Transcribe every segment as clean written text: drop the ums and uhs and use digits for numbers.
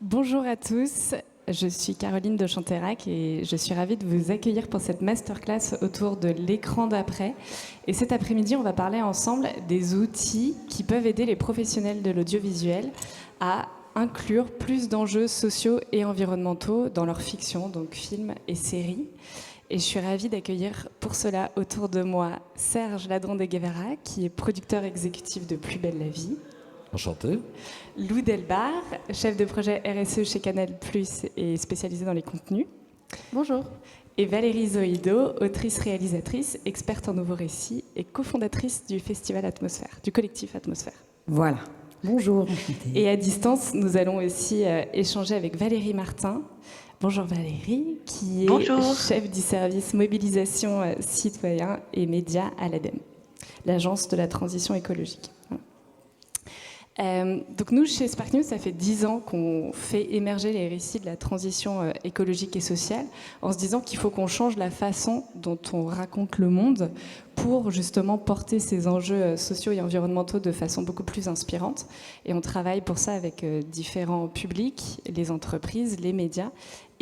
Bonjour à tous, je suis Caroline de Chanteyrac et je suis ravie de vous accueillir pour cette masterclass autour de l'écran d'après. Et cet après-midi, on va parler ensemble des outils qui peuvent aider les professionnels de l'audiovisuel à inclure plus d'enjeux sociaux et environnementaux dans leur fiction, donc films et séries. Et je suis ravie d'accueillir pour cela autour de moi Serge Ladron-de-Guevara, qui est producteur exécutif de Plus belle la vie. Enchanté. Lou Delbar, chef de projet RSE chez Canal+ et spécialisée dans les contenus. Bonjour. Et Valérie Zoïdo, autrice-réalisatrice, experte en nouveaux récits et cofondatrice du festival Atmosphère, du collectif Atmosphère. Voilà. Bonjour. Et à distance, nous allons aussi échanger avec Valérie Martin. Bonjour Valérie, qui est chef du service mobilisation citoyen et médias à l'ADEME, l'agence de la transition écologique. Donc nous, chez Spark News, ça fait 10 ans qu'on fait émerger les récits de la transition écologique et sociale en se disant qu'il faut qu'on change la façon dont on raconte le monde pour justement porter ces enjeux sociaux et environnementaux de façon beaucoup plus inspirante. Et on travaille pour ça avec différents publics, les entreprises, les médias,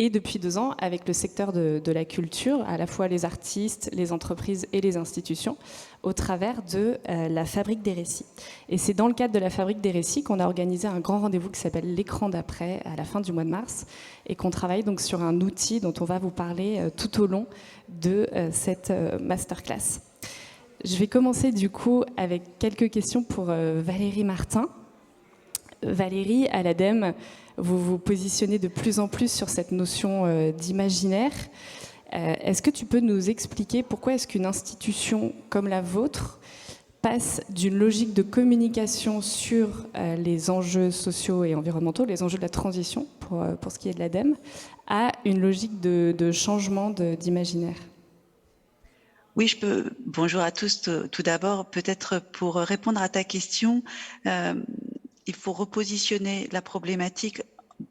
et depuis 2 ans avec le secteur de la culture, à la fois les artistes, les entreprises et les institutions, au travers de la Fabrique des récits. Et c'est dans le cadre de la Fabrique des récits qu'on a organisé un grand rendez-vous qui s'appelle l'écran d'après à la fin du mois de mars, et qu'on travaille donc sur un outil dont on va vous parler tout au long de cette masterclass. Je vais commencer du coup avec quelques questions pour Valérie Martin. Valérie, à l'ADEME, vous vous positionnez de plus en plus sur cette notion d'imaginaire. Est-ce que tu peux nous expliquer pourquoi est-ce qu'une institution comme la vôtre passe d'une logique de communication sur les enjeux sociaux et environnementaux, les enjeux de la transition pour ce qui est de l'ADEME, à une logique de changement d'imaginaire ? Oui, je peux. Bonjour à tous. Tout d'abord, peut-être pour répondre à ta question, il faut repositionner la problématique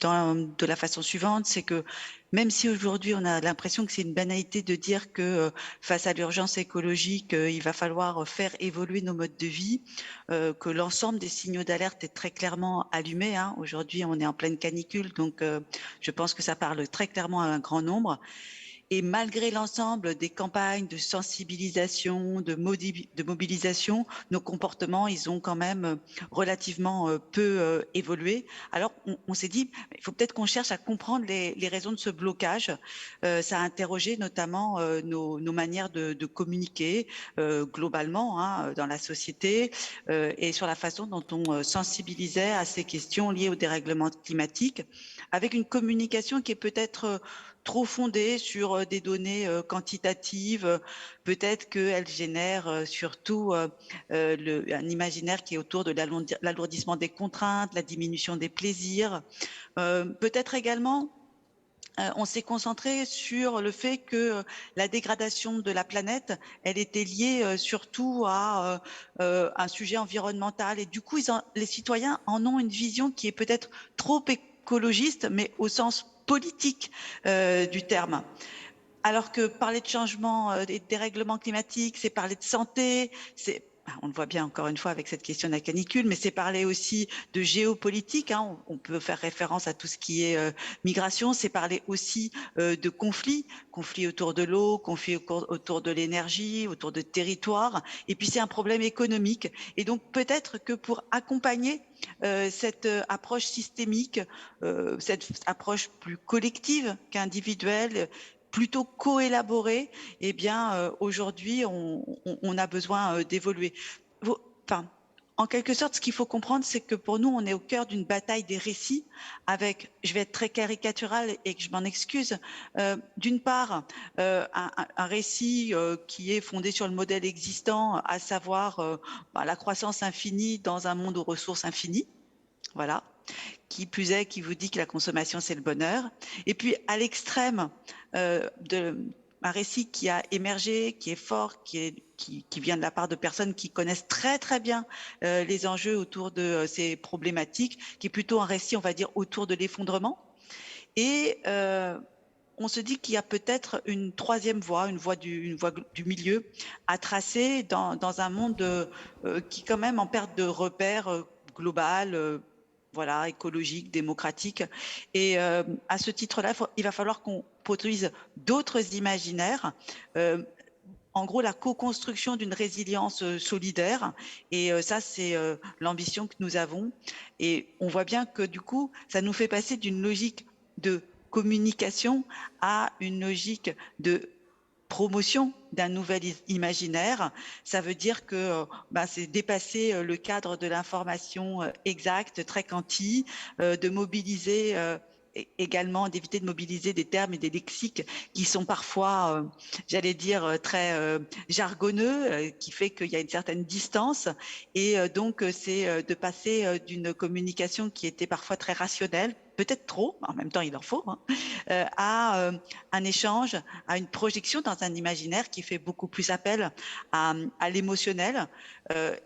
de la façon suivante, c'est que même si aujourd'hui on a l'impression que c'est une banalité de dire que face à l'urgence écologique, il va falloir faire évoluer nos modes de vie, que l'ensemble des signaux d'alerte est très clairement allumé. Aujourd'hui, on est en pleine canicule, donc je pense que ça parle très clairement à un grand nombre. Et malgré l'ensemble des campagnes de sensibilisation, de mobilisation, nos comportements, ils ont quand même relativement peu évolué. Alors, on s'est dit, il faut peut-être qu'on cherche à comprendre les raisons de ce blocage. Ça a interrogé notamment nos manières de communiquer globalement dans la société et sur la façon dont on sensibilisait à ces questions liées au dérèglement climatique, avec une communication qui est peut-être trop fondée sur des données quantitatives, peut-être qu'elle génère surtout un imaginaire qui est autour de l'alourdissement des contraintes, la diminution des plaisirs. Peut-être également, on s'est concentré sur le fait que la dégradation de la planète, elle était liée surtout à un sujet environnemental. Et du coup, les citoyens en ont une vision qui est peut-être trop écologiste, mais au sens politique du terme. Alors que parler de changement, des dérèglements climatiques, c'est parler de santé, on le voit bien encore une fois avec cette question de la canicule, mais c'est parler aussi de géopolitique. On peut faire référence à tout ce qui est migration. C'est parler aussi de conflits autour de l'eau, conflits autour de l'énergie, autour de territoires. Et puis c'est un problème économique. Et donc peut-être que pour accompagner cette approche systémique, cette approche plus collective qu'individuelle, plutôt co-élaboré, eh bien aujourd'hui on a besoin d'évoluer. Enfin, en quelque sorte, ce qu'il faut comprendre, c'est que pour nous, on est au cœur d'une bataille des récits avec, je vais être très caricatural et que je m'en excuse, d'une part, un récit qui est fondé sur le modèle existant, à savoir la croissance infinie dans un monde aux ressources infinies. Voilà. Qui plus est, qui vous dit que la consommation, c'est le bonheur. Et puis, à l'extrême un récit qui a émergé, qui est fort, qui vient de la part de personnes qui connaissent très très bien les enjeux autour de ces problématiques, qui est plutôt un récit, on va dire, autour de l'effondrement. Et on se dit qu'il y a peut-être une troisième voie, une voie du milieu à tracer dans un monde qui quand même en perte de repères global, voilà, écologique, démocratique. Et à ce titre-là, il va falloir qu'on produise d'autres imaginaires. En gros, la co-construction d'une résilience solidaire. Et ça, c'est l'ambition que nous avons. Et on voit bien que du coup, ça nous fait passer d'une logique de communication à une logique de promotion d'un nouvel imaginaire. Ça veut dire que c'est dépasser le cadre de l'information exacte, très quanti, de mobiliser également, d'éviter de mobiliser des termes et des lexiques qui sont parfois, j'allais dire, très jargonneux, qui fait qu'il y a une certaine distance. Et donc, c'est de passer d'une communication qui était parfois très rationnelle, peut-être trop, en même temps il en faut, hein, à un échange, à une projection dans un imaginaire qui fait beaucoup plus appel à l'émotionnel.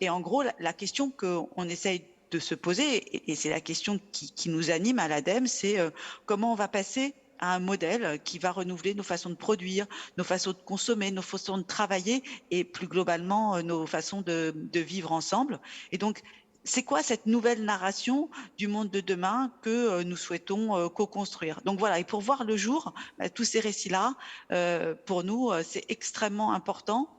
Et en gros, la question qu'on essaye de se poser, et c'est la question qui nous anime à l'ADEME, c'est comment on va passer à un modèle qui va renouveler nos façons de produire, nos façons de consommer, nos façons de travailler et plus globalement nos façons de vivre ensemble. Et donc, c'est quoi cette nouvelle narration du monde de demain que nous souhaitons co-construire? Donc voilà, et pour voir le jour, tous ces récits-là, pour nous, c'est extrêmement important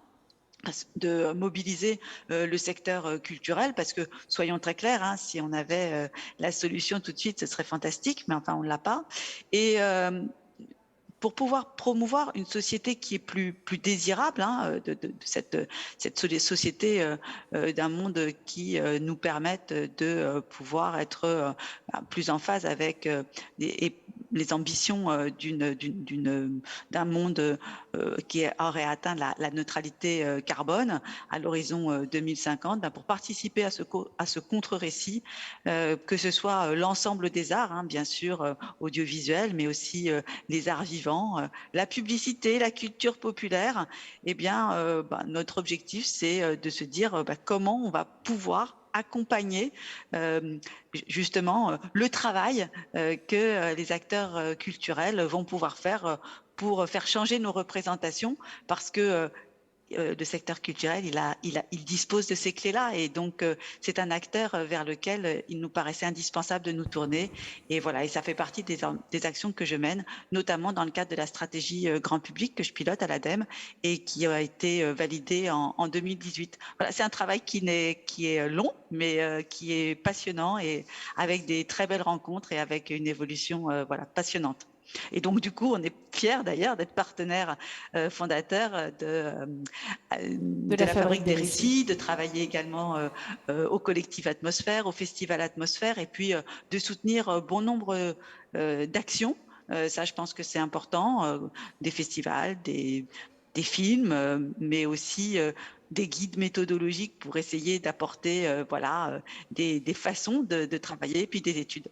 de mobiliser le secteur culturel, parce que soyons très clairs, hein, si on avait la solution tout de suite, ce serait fantastique, mais enfin on ne l'a pas. Et pour pouvoir promouvoir une société qui est plus désirable, hein, de cette société d'un monde qui nous permette de pouvoir être plus en phase avec les ambitions d'un monde qui aurait atteint la neutralité carbone à l'horizon 2050, pour participer à ce contre-récit, que ce soit l'ensemble des arts, hein, bien sûr, audiovisuels, mais aussi les arts vivants, la publicité, la culture populaire. Eh bien, notre objectif, c'est de se dire comment on va pouvoir accompagner justement le travail que les acteurs culturels vont pouvoir faire pour faire changer nos représentations, parce que le secteur culturel, il dispose de ces clés-là, et donc c'est un acteur vers lequel il nous paraissait indispensable de nous tourner. Et voilà, et ça fait partie des actions que je mène, notamment dans le cadre de la stratégie grand public que je pilote à l'ADEME et qui a été validée en 2018. Voilà, c'est un travail qui est long, mais qui est passionnant, et avec des très belles rencontres et avec une évolution voilà, passionnante. Et donc, du coup, on est fiers d'ailleurs d'être partenaire fondateur de la Fabrique des Récits, de travailler également au collectif Atmosphère, au festival Atmosphère, et puis de soutenir bon nombre d'actions. Ça, je pense que c'est important, des festivals, des films, mais aussi des guides méthodologiques pour essayer d'apporter voilà, des façons de travailler, puis des études.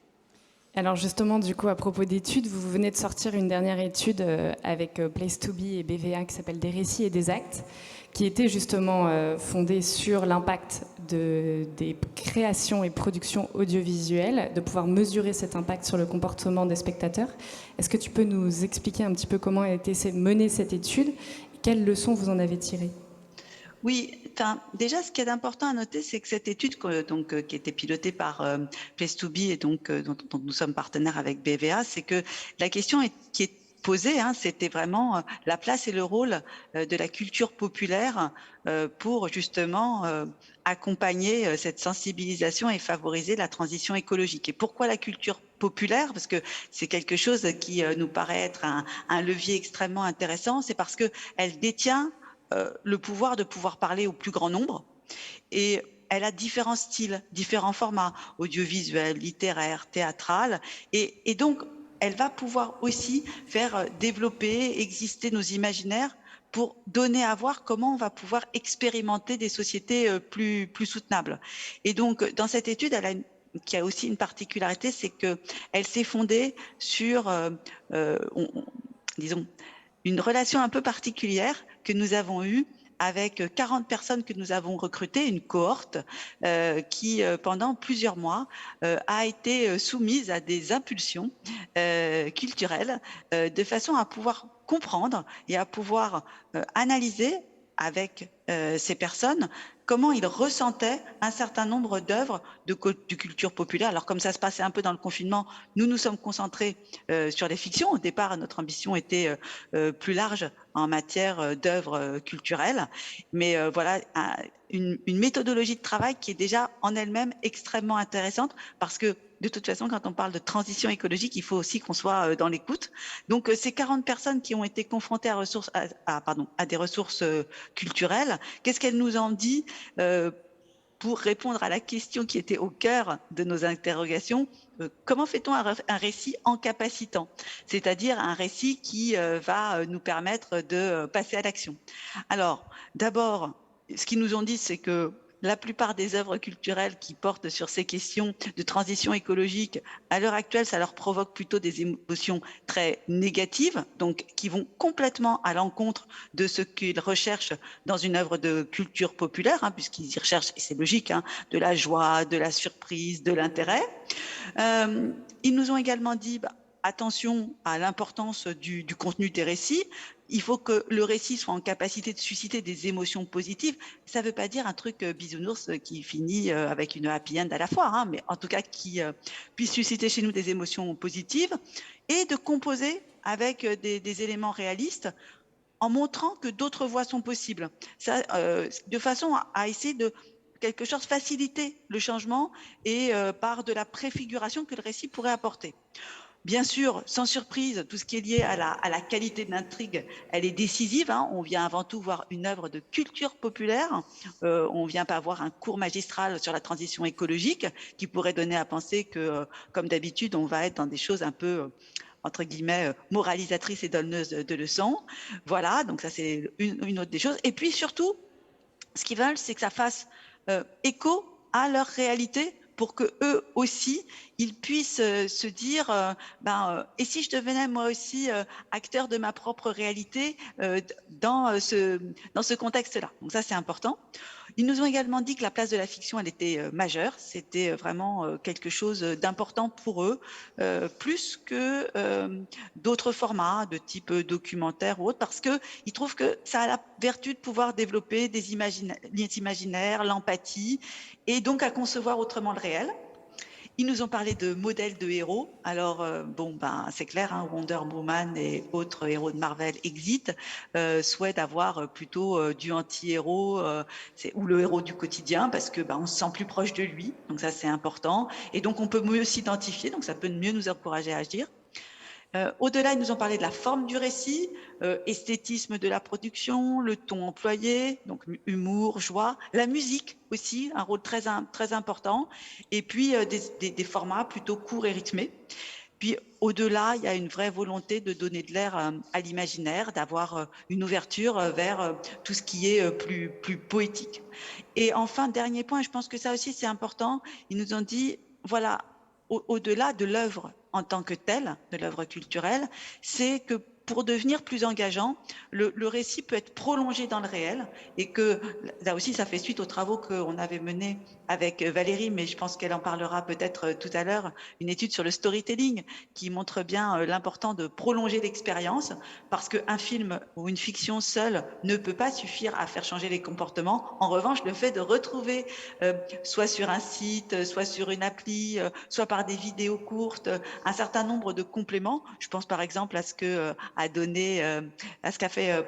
Alors justement, du coup, à propos d'études, vous venez de sortir une dernière étude avec Place to Be et BVA qui s'appelle Des récits et des actes, qui était justement fondée sur l'impact des créations et productions audiovisuelles, de pouvoir mesurer cet impact sur le comportement des spectateurs. Est-ce que tu peux nous expliquer un petit peu comment a été menée cette étude et quelles leçons vous en avez tirées ? Oui, déjà, ce qui est important à noter, c'est que cette étude qui était pilotée par Place to Be et donc dont nous sommes partenaires avec BVA, c'est que la question qui est posée, hein, c'était vraiment la place et le rôle de la culture populaire pour justement accompagner cette sensibilisation et favoriser la transition écologique. Et pourquoi la culture populaire? Parce que c'est quelque chose qui nous paraît être un levier extrêmement intéressant. C'est parce que elle détient le pouvoir de pouvoir parler au plus grand nombre, et elle a différents styles, différents formats, audiovisuels, littéraires, théâtral, et donc elle va pouvoir aussi faire développer, exister nos imaginaires pour donner à voir comment on va pouvoir expérimenter des sociétés plus soutenables. Et donc dans cette étude, qui a aussi une particularité, c'est qu'elle s'est fondée sur, disons, une relation un peu particulière que nous avons eue avec 40 personnes que nous avons recrutées, une cohorte qui, pendant plusieurs mois, a été soumise à des impulsions culturelles de façon à pouvoir comprendre et à pouvoir analyser avec ces personnes comment ils ressentaient un certain nombre d'œuvres de culture populaire. Alors comme ça se passait un peu dans le confinement, nous nous sommes concentrés sur les fictions. Au départ, notre ambition était plus large en matière d'œuvres culturelles, mais voilà une méthodologie de travail qui est déjà en elle-même extrêmement intéressante parce que de toute façon, quand on parle de transition écologique, il faut aussi qu'on soit dans l'écoute. Donc, ces 40 personnes qui ont été confrontées à des ressources culturelles, qu'est-ce qu'elles nous ont dit pour répondre à la question qui était au cœur de nos interrogations? Comment fait-on un récit encapacitant, c'est-à-dire un récit qui va nous permettre de passer à l'action? Alors, d'abord, ce qu'ils nous ont dit, c'est que la plupart des œuvres culturelles qui portent sur ces questions de transition écologique, à l'heure actuelle, ça leur provoque plutôt des émotions très négatives, donc qui vont complètement à l'encontre de ce qu'ils recherchent dans une œuvre de culture populaire, puisqu'ils y recherchent, et c'est logique, de la joie, de la surprise, de l'intérêt. Ils nous ont également dit, attention à l'importance du contenu des récits. Il faut que le récit soit en capacité de susciter des émotions positives. Ça ne veut pas dire un truc bisounours qui finit avec une happy end à la fois, mais en tout cas qui puisse susciter chez nous des émotions positives et de composer avec des éléments réalistes en montrant que d'autres voies sont possibles. Ça, de façon à essayer de quelque chose faciliter le changement et par de la préfiguration que le récit pourrait apporter. Bien sûr, sans surprise, tout ce qui est lié à la qualité de l'intrigue, elle est décisive. On vient avant tout voir une œuvre de culture populaire. On vient pas voir un cours magistral sur la transition écologique qui pourrait donner à penser que, comme d'habitude, on va être dans des choses un peu entre guillemets moralisatrices et donneuses de leçons. Voilà, donc ça c'est une autre des choses. Et puis surtout, ce qu'ils veulent, c'est que ça fasse écho à leur réalité pour que eux aussi, ils puissent se dire, et si je devenais moi aussi acteur de ma propre réalité dans ce contexte-là. Donc ça, c'est important. Ils nous ont également dit que la place de la fiction, elle était majeure. C'était vraiment quelque chose d'important pour eux, plus que d'autres formats de type documentaire ou autre, parce qu'ils trouvent que ça a la vertu de pouvoir développer des imaginaires, l'empathie, et donc à concevoir autrement le réel. Ils nous ont parlé de modèles de héros. Alors, c'est clair, Wonder Woman et autres héros de Marvel Exit souhaitent avoir plutôt du anti-héros ou le héros du quotidien parce que on se sent plus proche de lui. Donc ça, c'est important. Et donc, on peut mieux s'identifier. Donc, ça peut mieux nous encourager à agir. Au-delà, ils nous ont parlé de la forme du récit, esthétisme de la production, le ton employé, donc humour, joie, la musique aussi, un rôle très important, et puis des formats plutôt courts et rythmés. Puis au-delà, il y a une vraie volonté de donner de l'air à l'imaginaire, d'avoir une ouverture vers tout ce qui est plus poétique. Et enfin, dernier point, et je pense que ça aussi c'est important, ils nous ont dit, voilà, au-delà de l'œuvre en tant que telle, de l'œuvre culturelle, c'est que pour devenir plus engageant, le récit peut être prolongé dans le réel et que là aussi, ça fait suite aux travaux qu'on avait menés avec Valérie, mais je pense qu'elle en parlera peut-être tout à l'heure, une étude sur le storytelling qui montre bien l'important de prolonger l'expérience parce qu'un film ou une fiction seule ne peut pas suffire à faire changer les comportements. En revanche, le fait de retrouver soit sur un site, soit sur une appli, soit par des vidéos courtes, un certain nombre de compléments. Je pense par exemple à ce que à ce qu'a fait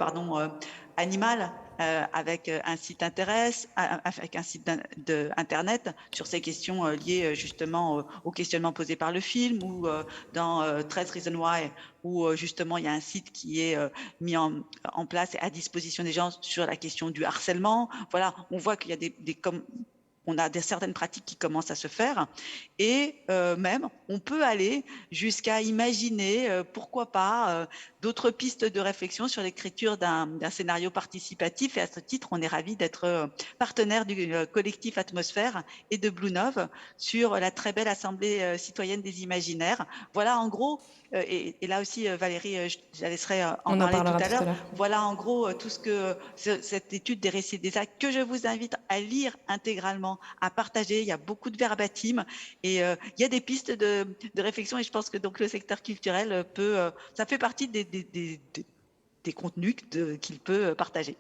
Animal avec un site avec un site internet sur ces questions liées justement aux questionnements posés par le film ou dans 13 Reasons Why où justement il y a un site qui est mis en place et à disposition des gens sur la question du harcèlement. Voilà, on voit qu'il y a on a certaines pratiques qui commencent à se faire et même on peut aller jusqu'à imaginer, pourquoi pas, d'autres pistes de réflexion sur l'écriture d'un scénario participatif. Et à ce titre, on est ravis d'être partenaire du collectif Atmosphère et de Blue Nove sur la très belle Assemblée citoyenne des imaginaires. Voilà en gros, et là aussi Valérie, je la laisserai en parler tout à l'heure. Voilà en gros tout ce que cette étude des récits et des actes que je vous invite à lire intégralement, à partager. Il y a beaucoup de verbatim et il y a des pistes de réflexion et je pense que donc le secteur culturel peut, ça fait partie des contenus qu'il peut partager.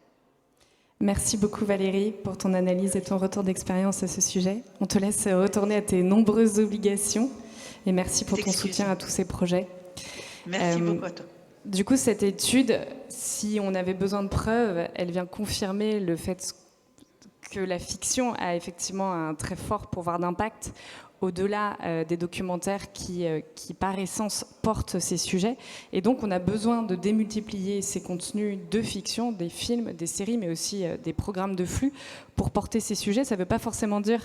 Merci beaucoup Valérie pour ton analyse et ton retour d'expérience à ce sujet. On te laisse retourner à tes nombreuses obligations et merci pour ton soutien à tous ces projets. Merci beaucoup à toi. Du coup, cette étude, si on avait besoin de preuves, elle vient confirmer le fait que la fiction a effectivement un très fort pouvoir d'impact au-delà des documentaires qui, par essence, portent ces sujets. Et donc, on a besoin de démultiplier ces contenus de fiction, des films, des séries, mais aussi des programmes de flux pour porter ces sujets. Ça ne veut pas forcément dire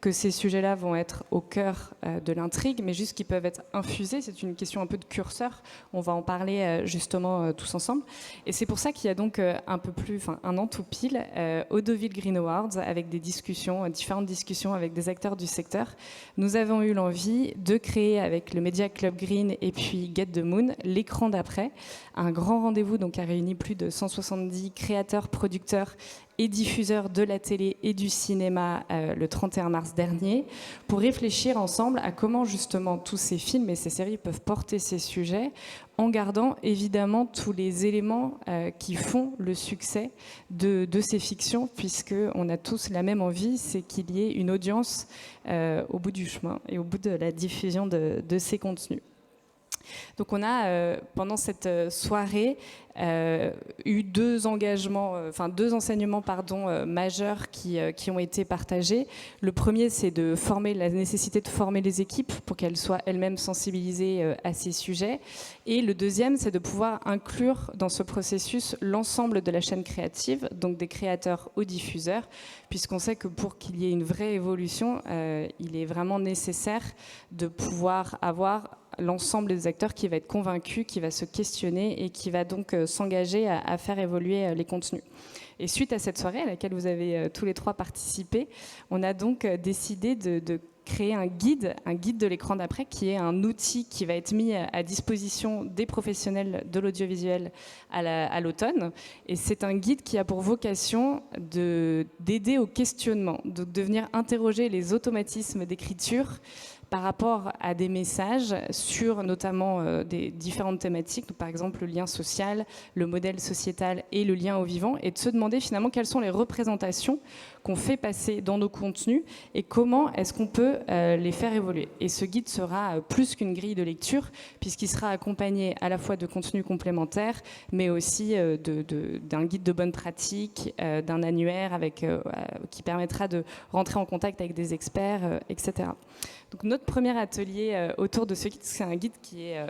que ces sujets-là vont être au cœur de l'intrigue, mais juste qu'ils peuvent être infusés. C'est une question un peu de curseur. On va en parler justement tous ensemble. Et c'est pour ça qu'il y a donc un an tout pile, au Deauville Green Awards, avec des discussions, différentes discussions avec des acteurs du secteur. Nous avons eu l'envie de créer avec le Media Club Green et puis Get the Moon l'écran d'après, un grand rendez-vous donc qui a réuni plus de 170 créateurs, producteurs et diffuseurs de la télé et du cinéma le 31 mars dernier, pour réfléchir ensemble à comment justement tous ces films et ces séries peuvent porter ces sujets, en gardant évidemment tous les éléments qui font le succès de ces fictions, puisqu'on a tous la même envie, c'est qu'il y ait une audience au bout du chemin et au bout de la diffusion de ces contenus. Donc on a, pendant cette soirée, eu deux enseignements majeurs qui ont été partagés. Le premier, c'est la nécessité de former les équipes pour qu'elles soient elles-mêmes sensibilisées à ces sujets. Et le deuxième, c'est de pouvoir inclure dans ce processus l'ensemble de la chaîne créative, donc des créateurs aux diffuseurs, puisqu'on sait que pour qu'il y ait une vraie évolution, il est vraiment nécessaire de pouvoir avoir l'ensemble des acteurs qui va être convaincu, qui va se questionner et qui va donc s'engager à faire évoluer les contenus. Et suite à cette soirée à laquelle vous avez tous les trois participé, on a donc décidé de créer un guide de l'écran d'après qui est un outil qui va être mis à disposition des professionnels de l'audiovisuel à l'automne. Et c'est un guide qui a pour vocation d'aider au questionnement, de venir interroger les automatismes d'écriture par rapport à des messages sur notamment des différentes thématiques, donc par exemple le lien social, le modèle sociétal et le lien au vivant, et de se demander finalement quelles sont les représentations qu'on fait passer dans nos contenus et comment est-ce qu'on peut les faire évoluer. Et ce guide sera plus qu'une grille de lecture, puisqu'il sera accompagné à la fois de contenus complémentaires, mais aussi d'un guide de bonne pratique, d'un annuaire qui permettra de rentrer en contact avec des experts, etc. Donc notre premier atelier autour de ce guide, c'est un guide qui est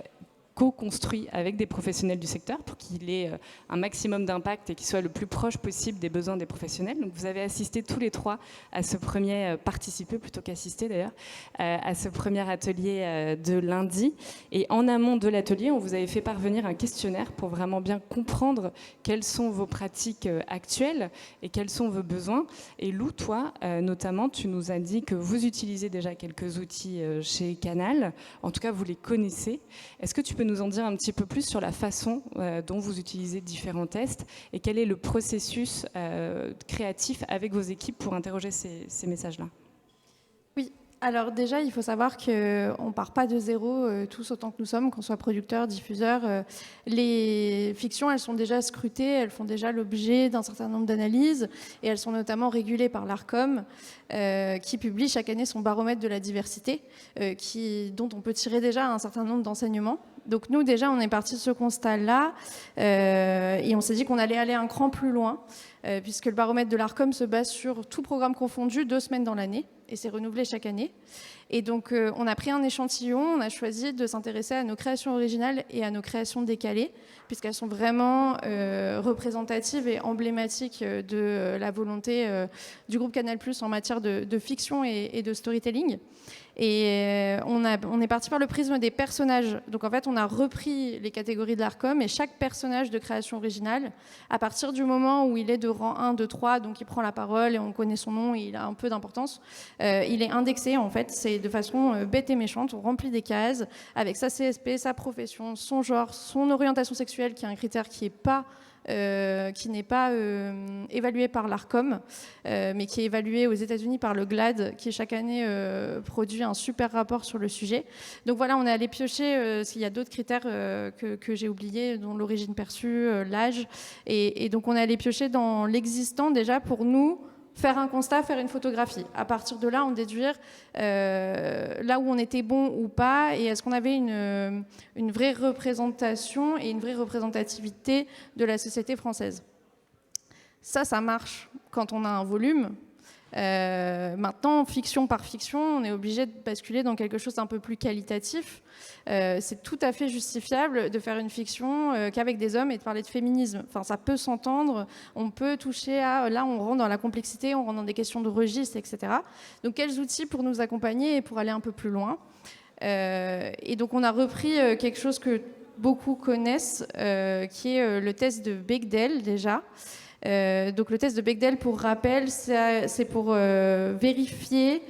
co-construit avec des professionnels du secteur pour qu'il ait un maximum d'impact et qu'il soit le plus proche possible des besoins des professionnels. Donc vous avez assisté tous les trois à ce premier, participé plutôt qu'assister d'ailleurs, à ce premier atelier de lundi. Et en amont de l'atelier, on vous avait fait parvenir un questionnaire pour vraiment bien comprendre quelles sont vos pratiques actuelles et quels sont vos besoins. Et Lou, toi, notamment, tu nous as dit que vous utilisez déjà quelques outils chez Canal. En tout cas, vous les connaissez. Est-ce que tu peux nous en dire un petit peu plus sur la façon dont vous utilisez différents tests et quel est le processus créatif avec vos équipes pour interroger ces messages-là? Oui, alors déjà, il faut savoir qu'on ne part pas de zéro, tous autant que nous sommes, qu'on soit producteurs, diffuseurs. Les fictions, elles sont déjà scrutées, elles font déjà l'objet d'un certain nombre d'analyses et elles sont notamment régulées par l'ARCOM qui publie chaque année son baromètre de la diversité dont on peut tirer déjà un certain nombre d'enseignements. Donc nous, déjà, on est parti de ce constat-là et on s'est dit qu'on allait aller un cran plus loin puisque le baromètre de l'ARCOM se base sur tout programme confondu 2 semaines dans l'année. et c'est renouvelé chaque année. Et donc, on a pris un échantillon, on a choisi de s'intéresser à nos créations originales et à nos créations décalées, puisqu'elles sont vraiment représentatives et emblématiques de la volonté du groupe Canal+ en matière de fiction et de storytelling. Et on est parti par le prisme des personnages. Donc en fait, on a repris les catégories de l'ARCOM et chaque personnage de création originale, à partir du moment où il est de rang 1, 2, 3, donc il prend la parole et on connaît son nom et il a un peu d'importance, il est indexé en fait. C'est de façon bête et méchante. On remplit des cases avec sa CSP, sa profession, son genre, son orientation sexuelle, qui est un critère qui n'est pas évalué par l'ARCOM, mais qui est évalué aux États-Unis par le GLAAD, qui chaque année produit un super rapport sur le sujet. Donc voilà, on est allé piocher s'il y a d'autres critères que j'ai oubliés, dont l'origine perçue, l'âge, et donc on est allé piocher dans l'existant déjà pour nous faire un constat, faire une photographie. À partir de là, on déduire là où on était bon ou pas, et est-ce qu'on avait une vraie représentation et une vraie représentativité de la société française. Ça marche quand on a un volume. Maintenant, fiction par fiction, on est obligé de basculer dans quelque chose d'un peu plus qualitatif. C'est tout à fait justifiable de faire une fiction qu'avec des hommes et de parler de féminisme. Enfin, ça peut s'entendre, on peut toucher à... Là, on rentre dans la complexité, on rentre dans des questions de registre, etc. Donc, quels outils pour nous accompagner et pour aller un peu plus loin et donc, on a repris quelque chose que beaucoup connaissent, qui est le test de Bechdel, déjà. Donc le test de Bechdel, pour rappel, c'est pour vérifier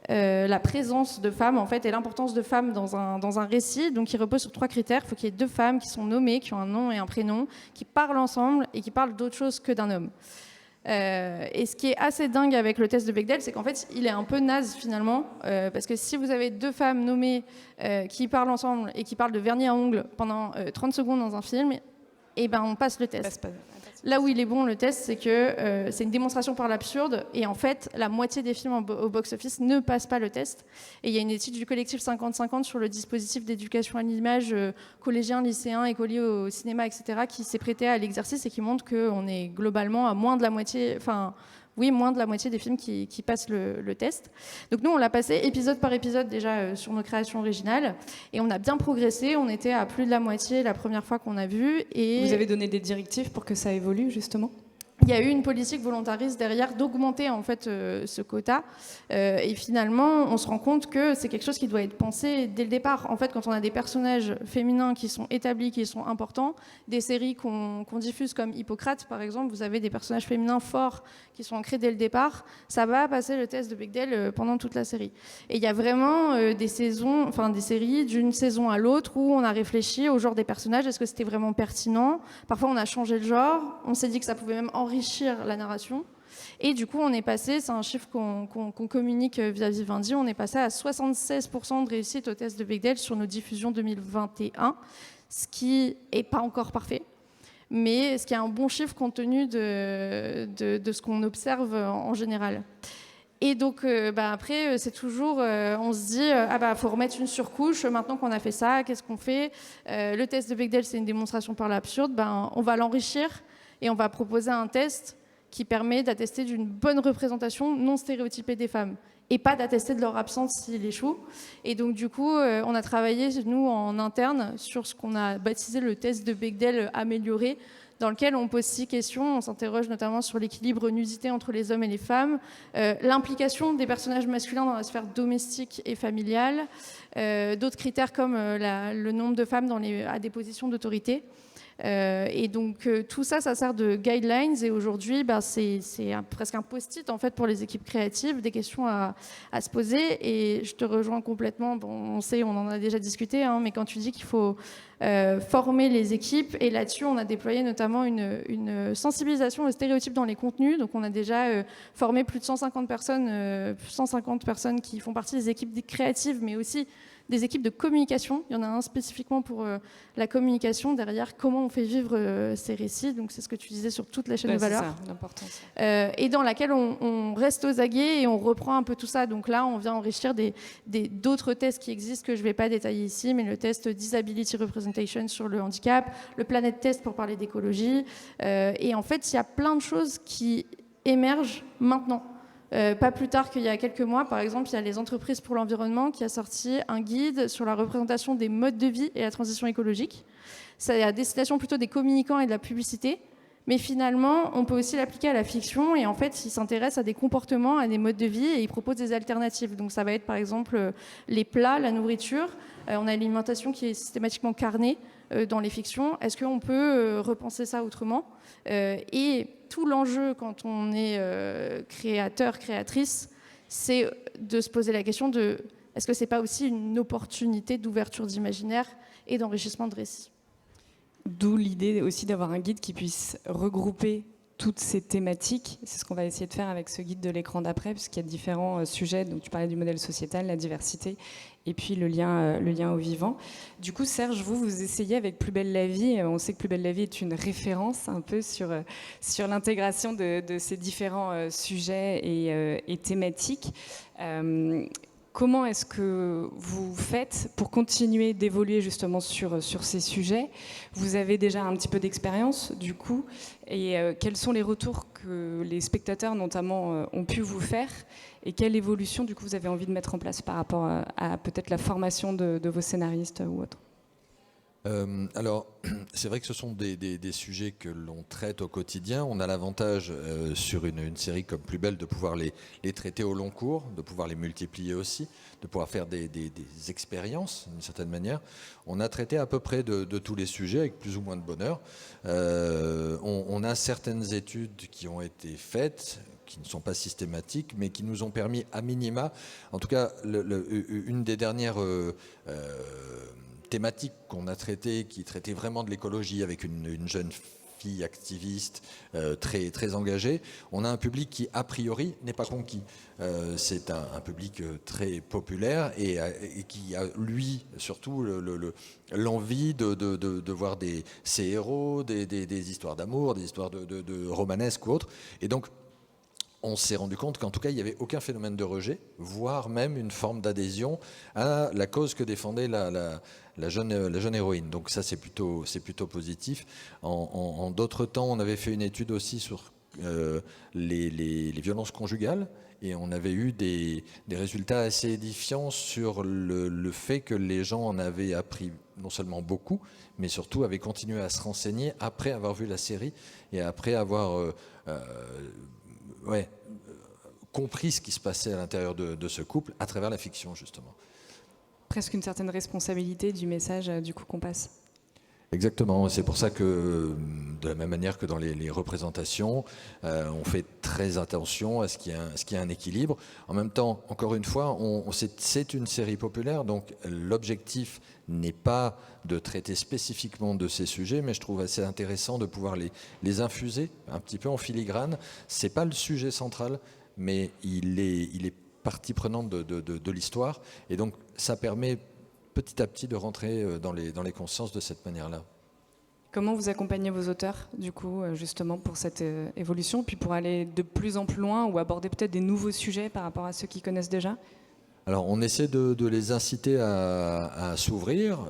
la présence de femmes en fait, et l'importance de femmes dans un récit. Donc il repose sur 3 critères. Il faut qu'il y ait 2 femmes qui sont nommées, qui ont un nom et un prénom, qui parlent ensemble et qui parlent d'autre chose que d'un homme. Et ce qui est assez dingue avec le test de Bechdel, c'est qu'en fait, il est un peu naze finalement, parce que si vous avez 2 femmes nommées qui parlent ensemble et qui parlent de vernis à ongles pendant 30 secondes dans un film, et ben on passe le test. Là où il est bon, le test, c'est que c'est une démonstration par l'absurde, et en fait, la moitié des films au box-office ne passent pas le test. Et il y a une étude du collectif 50-50 sur le dispositif d'éducation à l'image collégien, lycéen, écolier au cinéma, etc., qui s'est prêté à l'exercice et qui montre qu'on est globalement à moins de la moitié... moins de la moitié des films qui passent le test. Donc nous, on l'a passé épisode par épisode déjà sur nos créations originales, et on a bien progressé. On était à plus de la moitié la première fois qu'on a vu. Et vous avez donné des directives pour que ça évolue, justement ? Il y a eu une politique volontariste derrière d'augmenter en fait ce quota, et finalement on se rend compte que c'est quelque chose qui doit être pensé dès le départ. En fait, quand on a des personnages féminins qui sont établis, qui sont importants, des séries qu'on diffuse comme Hippocrate par exemple, vous avez des personnages féminins forts qui sont ancrés dès le départ, ça va passer le test de Bechdel pendant toute la série. Et il y a vraiment des séries d'une saison à l'autre où on a réfléchi au genre des personnages, est-ce que c'était vraiment pertinent. Parfois on a changé le genre, on s'est dit que ça pouvait même enrichir la narration. Et du coup, on est passé, c'est un chiffre qu'on communique via Vivendi, on est passé à 76% de réussite au test de Bechdel sur nos diffusions 2021, ce qui n'est pas encore parfait, mais ce qui est un bon chiffre compte tenu de ce qu'on observe en général. Et donc, après, c'est toujours, on se dit, faut remettre une surcouche, maintenant qu'on a fait ça, qu'est-ce qu'on fait ? Le test de Bechdel, c'est une démonstration par l'absurde, on va l'enrichir et on va proposer un test qui permet d'attester d'une bonne représentation non stéréotypée des femmes et pas d'attester de leur absence s'il échoue. Et donc, du coup, on a travaillé, nous, en interne, sur ce qu'on a baptisé le test de Bechdel amélioré, dans lequel on pose 6 questions. On s'interroge notamment sur l'équilibre nudité entre les hommes et les femmes, l'implication des personnages masculins dans la sphère domestique et familiale, d'autres critères comme le nombre de femmes à des positions d'autorité. Et donc tout ça sert de guidelines, et aujourd'hui c'est presque un post-it en fait pour les équipes créatives, des questions à se poser. Et je te rejoins complètement. On en a déjà discuté, mais quand tu dis qu'il faut former les équipes, et là-dessus on a déployé notamment une sensibilisation aux stéréotypes dans les contenus. Donc on a déjà formé plus de 150 personnes qui font partie des équipes créatives, mais aussi des équipes de communication. Il y en a un spécifiquement pour la communication derrière, comment on fait vivre ces récits. Donc c'est ce que tu disais sur toute la chaîne de valeur. C'est ça, l'importance. Et dans laquelle on reste aux aguets et on reprend un peu tout ça. Donc là, on vient enrichir d'autres tests qui existent que je ne vais pas détailler ici, mais le test Disability Representation sur le handicap, le Planet Test pour parler d'écologie. Et en fait, il y a plein de choses qui émergent maintenant. Pas plus tard qu'il y a quelques mois, par exemple, il y a les Entreprises pour l'environnement qui a sorti un guide sur la représentation des modes de vie et la transition écologique. C'est à destination plutôt des communicants et de la publicité. Mais finalement, on peut aussi l'appliquer à la fiction et en fait, il s'intéresse à des comportements, à des modes de vie et il propose des alternatives. Donc ça va être par exemple les plats, la nourriture. On a l'alimentation qui est systématiquement carnée dans les fictions. Est-ce qu'on peut repenser ça autrement ? Et tout l'enjeu quand on est créateur, créatrice, c'est de se poser la question de est-ce que c'est pas aussi une opportunité d'ouverture d'imaginaire et d'enrichissement de récits ? D'où l'idée aussi d'avoir un guide qui puisse regrouper toutes ces thématiques. C'est ce qu'on va essayer de faire avec ce guide de l'écran d'après, puisqu'il y a différents sujets. Donc, tu parlais du modèle sociétal, la diversité, et puis le lien au vivant. Du coup, Serge, vous essayez avec Plus belle la vie. On sait que Plus belle la vie est une référence un peu sur l'intégration de ces différents sujets et thématiques. Comment est-ce que vous faites pour continuer d'évoluer justement sur ces sujets ? Vous avez déjà un petit peu d'expérience du coup, et quels sont les retours que les spectateurs notamment ont pu vous faire, et quelle évolution du coup vous avez envie de mettre en place par rapport à peut-être la formation de vos scénaristes ou autres ? Alors, c'est vrai que ce sont des sujets que l'on traite au quotidien. On a l'avantage sur une série comme Plus belle de pouvoir les traiter au long cours, de pouvoir les multiplier aussi, de pouvoir faire des expériences d'une certaine manière. On a traité à peu près de tous les sujets avec plus ou moins de bonheur. On a certaines études qui ont été faites, qui ne sont pas systématiques, mais qui nous ont permis à minima, en tout cas une des dernières thématique qu'on a traitée, qui traitait vraiment de l'écologie avec une jeune fille activiste très, très engagée, on a un public qui, a priori, n'est pas conquis. C'est un public très populaire et qui a, lui, surtout, l'envie de voir ces héros, des histoires d'amour, des histoires de romanesques ou autres. Et donc, on s'est rendu compte qu'en tout cas, il n'y avait aucun phénomène de rejet, voire même une forme d'adhésion à la cause que défendait la jeune héroïne. Donc ça, c'est plutôt positif. En d'autres temps, on avait fait une étude aussi sur les violences conjugales, et on avait eu des résultats assez édifiants sur le fait que les gens en avaient appris non seulement beaucoup, mais surtout avaient continué à se renseigner après avoir vu la série et après avoir compris ce qui se passait à l'intérieur de ce couple à travers la fiction, justement. Presque une certaine responsabilité du message du coup qu'on passe. Exactement, c'est pour ça que de la même manière que dans les représentations, on fait très attention à ce qu'il y ait un équilibre. En même temps, encore une fois, c'est une série populaire, donc l'objectif n'est pas de traiter spécifiquement de ces sujets, mais je trouve assez intéressant de pouvoir les infuser un petit peu en filigrane. C'est pas le sujet central, mais il est partie prenante de l'histoire, et donc ça permet petit à petit de rentrer dans les consciences de cette manière-là. Comment vous accompagnez vos auteurs, du coup, justement, pour cette évolution, puis pour aller de plus en plus loin ou aborder peut-être des nouveaux sujets par rapport à ceux qui connaissent déjà ? Alors, on essaie de les inciter à s'ouvrir.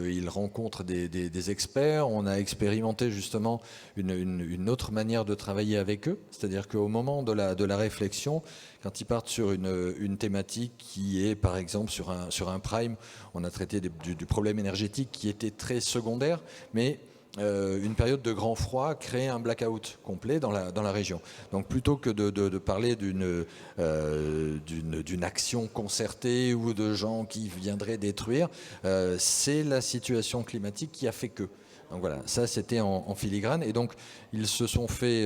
Ils rencontrent des experts. On a expérimenté justement une autre manière de travailler avec eux. C'est-à-dire qu'au moment de la réflexion, quand ils partent sur une thématique qui est, par exemple, sur un prime, on a traité du problème énergétique qui était très secondaire, mais une période de grand froid crée un blackout complet dans la région. Donc plutôt que de parler d'une action concertée ou de gens qui viendraient détruire, c'est la situation climatique qui a fait que. Donc voilà, ça c'était en filigrane, et donc ils se sont fait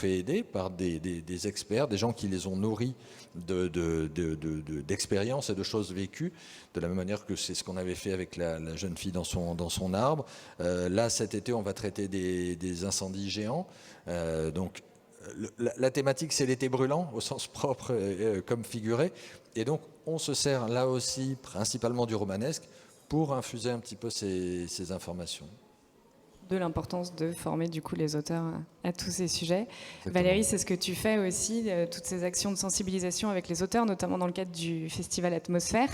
aider par des experts, des gens qui les ont nourris d'expériences et de choses vécues, de la même manière que c'est ce qu'on avait fait avec la jeune fille dans son arbre. Là, cet été, on va traiter des incendies géants. Donc la thématique, c'est l'été brûlant, au sens propre comme figuré, et donc on se sert là aussi principalement du romanesque pour infuser un petit peu ces informations. De l'importance de former du coup les auteurs à tous ces sujets. Exactement. Valérie, c'est ce que tu fais aussi, toutes ces actions de sensibilisation avec les auteurs, notamment dans le cadre du festival Atmosphère.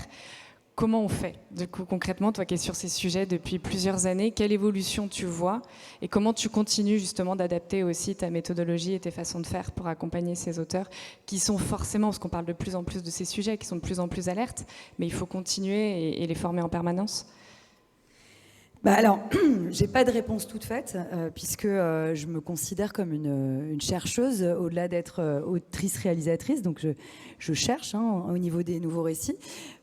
comment on fait? Du coup, concrètement, toi qui es sur ces sujets depuis plusieurs années, quelle évolution tu vois et comment tu continues justement d'adapter aussi ta méthodologie et tes façons de faire pour accompagner ces auteurs qui sont forcément, parce qu'on parle de plus en plus de ces sujets, qui sont de plus en plus alertes, mais il faut continuer et les former en permanence? Alors, j'ai pas de réponse toute faite, puisque je me considère comme une chercheuse, au-delà d'être autrice-réalisatrice, donc je cherche au niveau des nouveaux récits.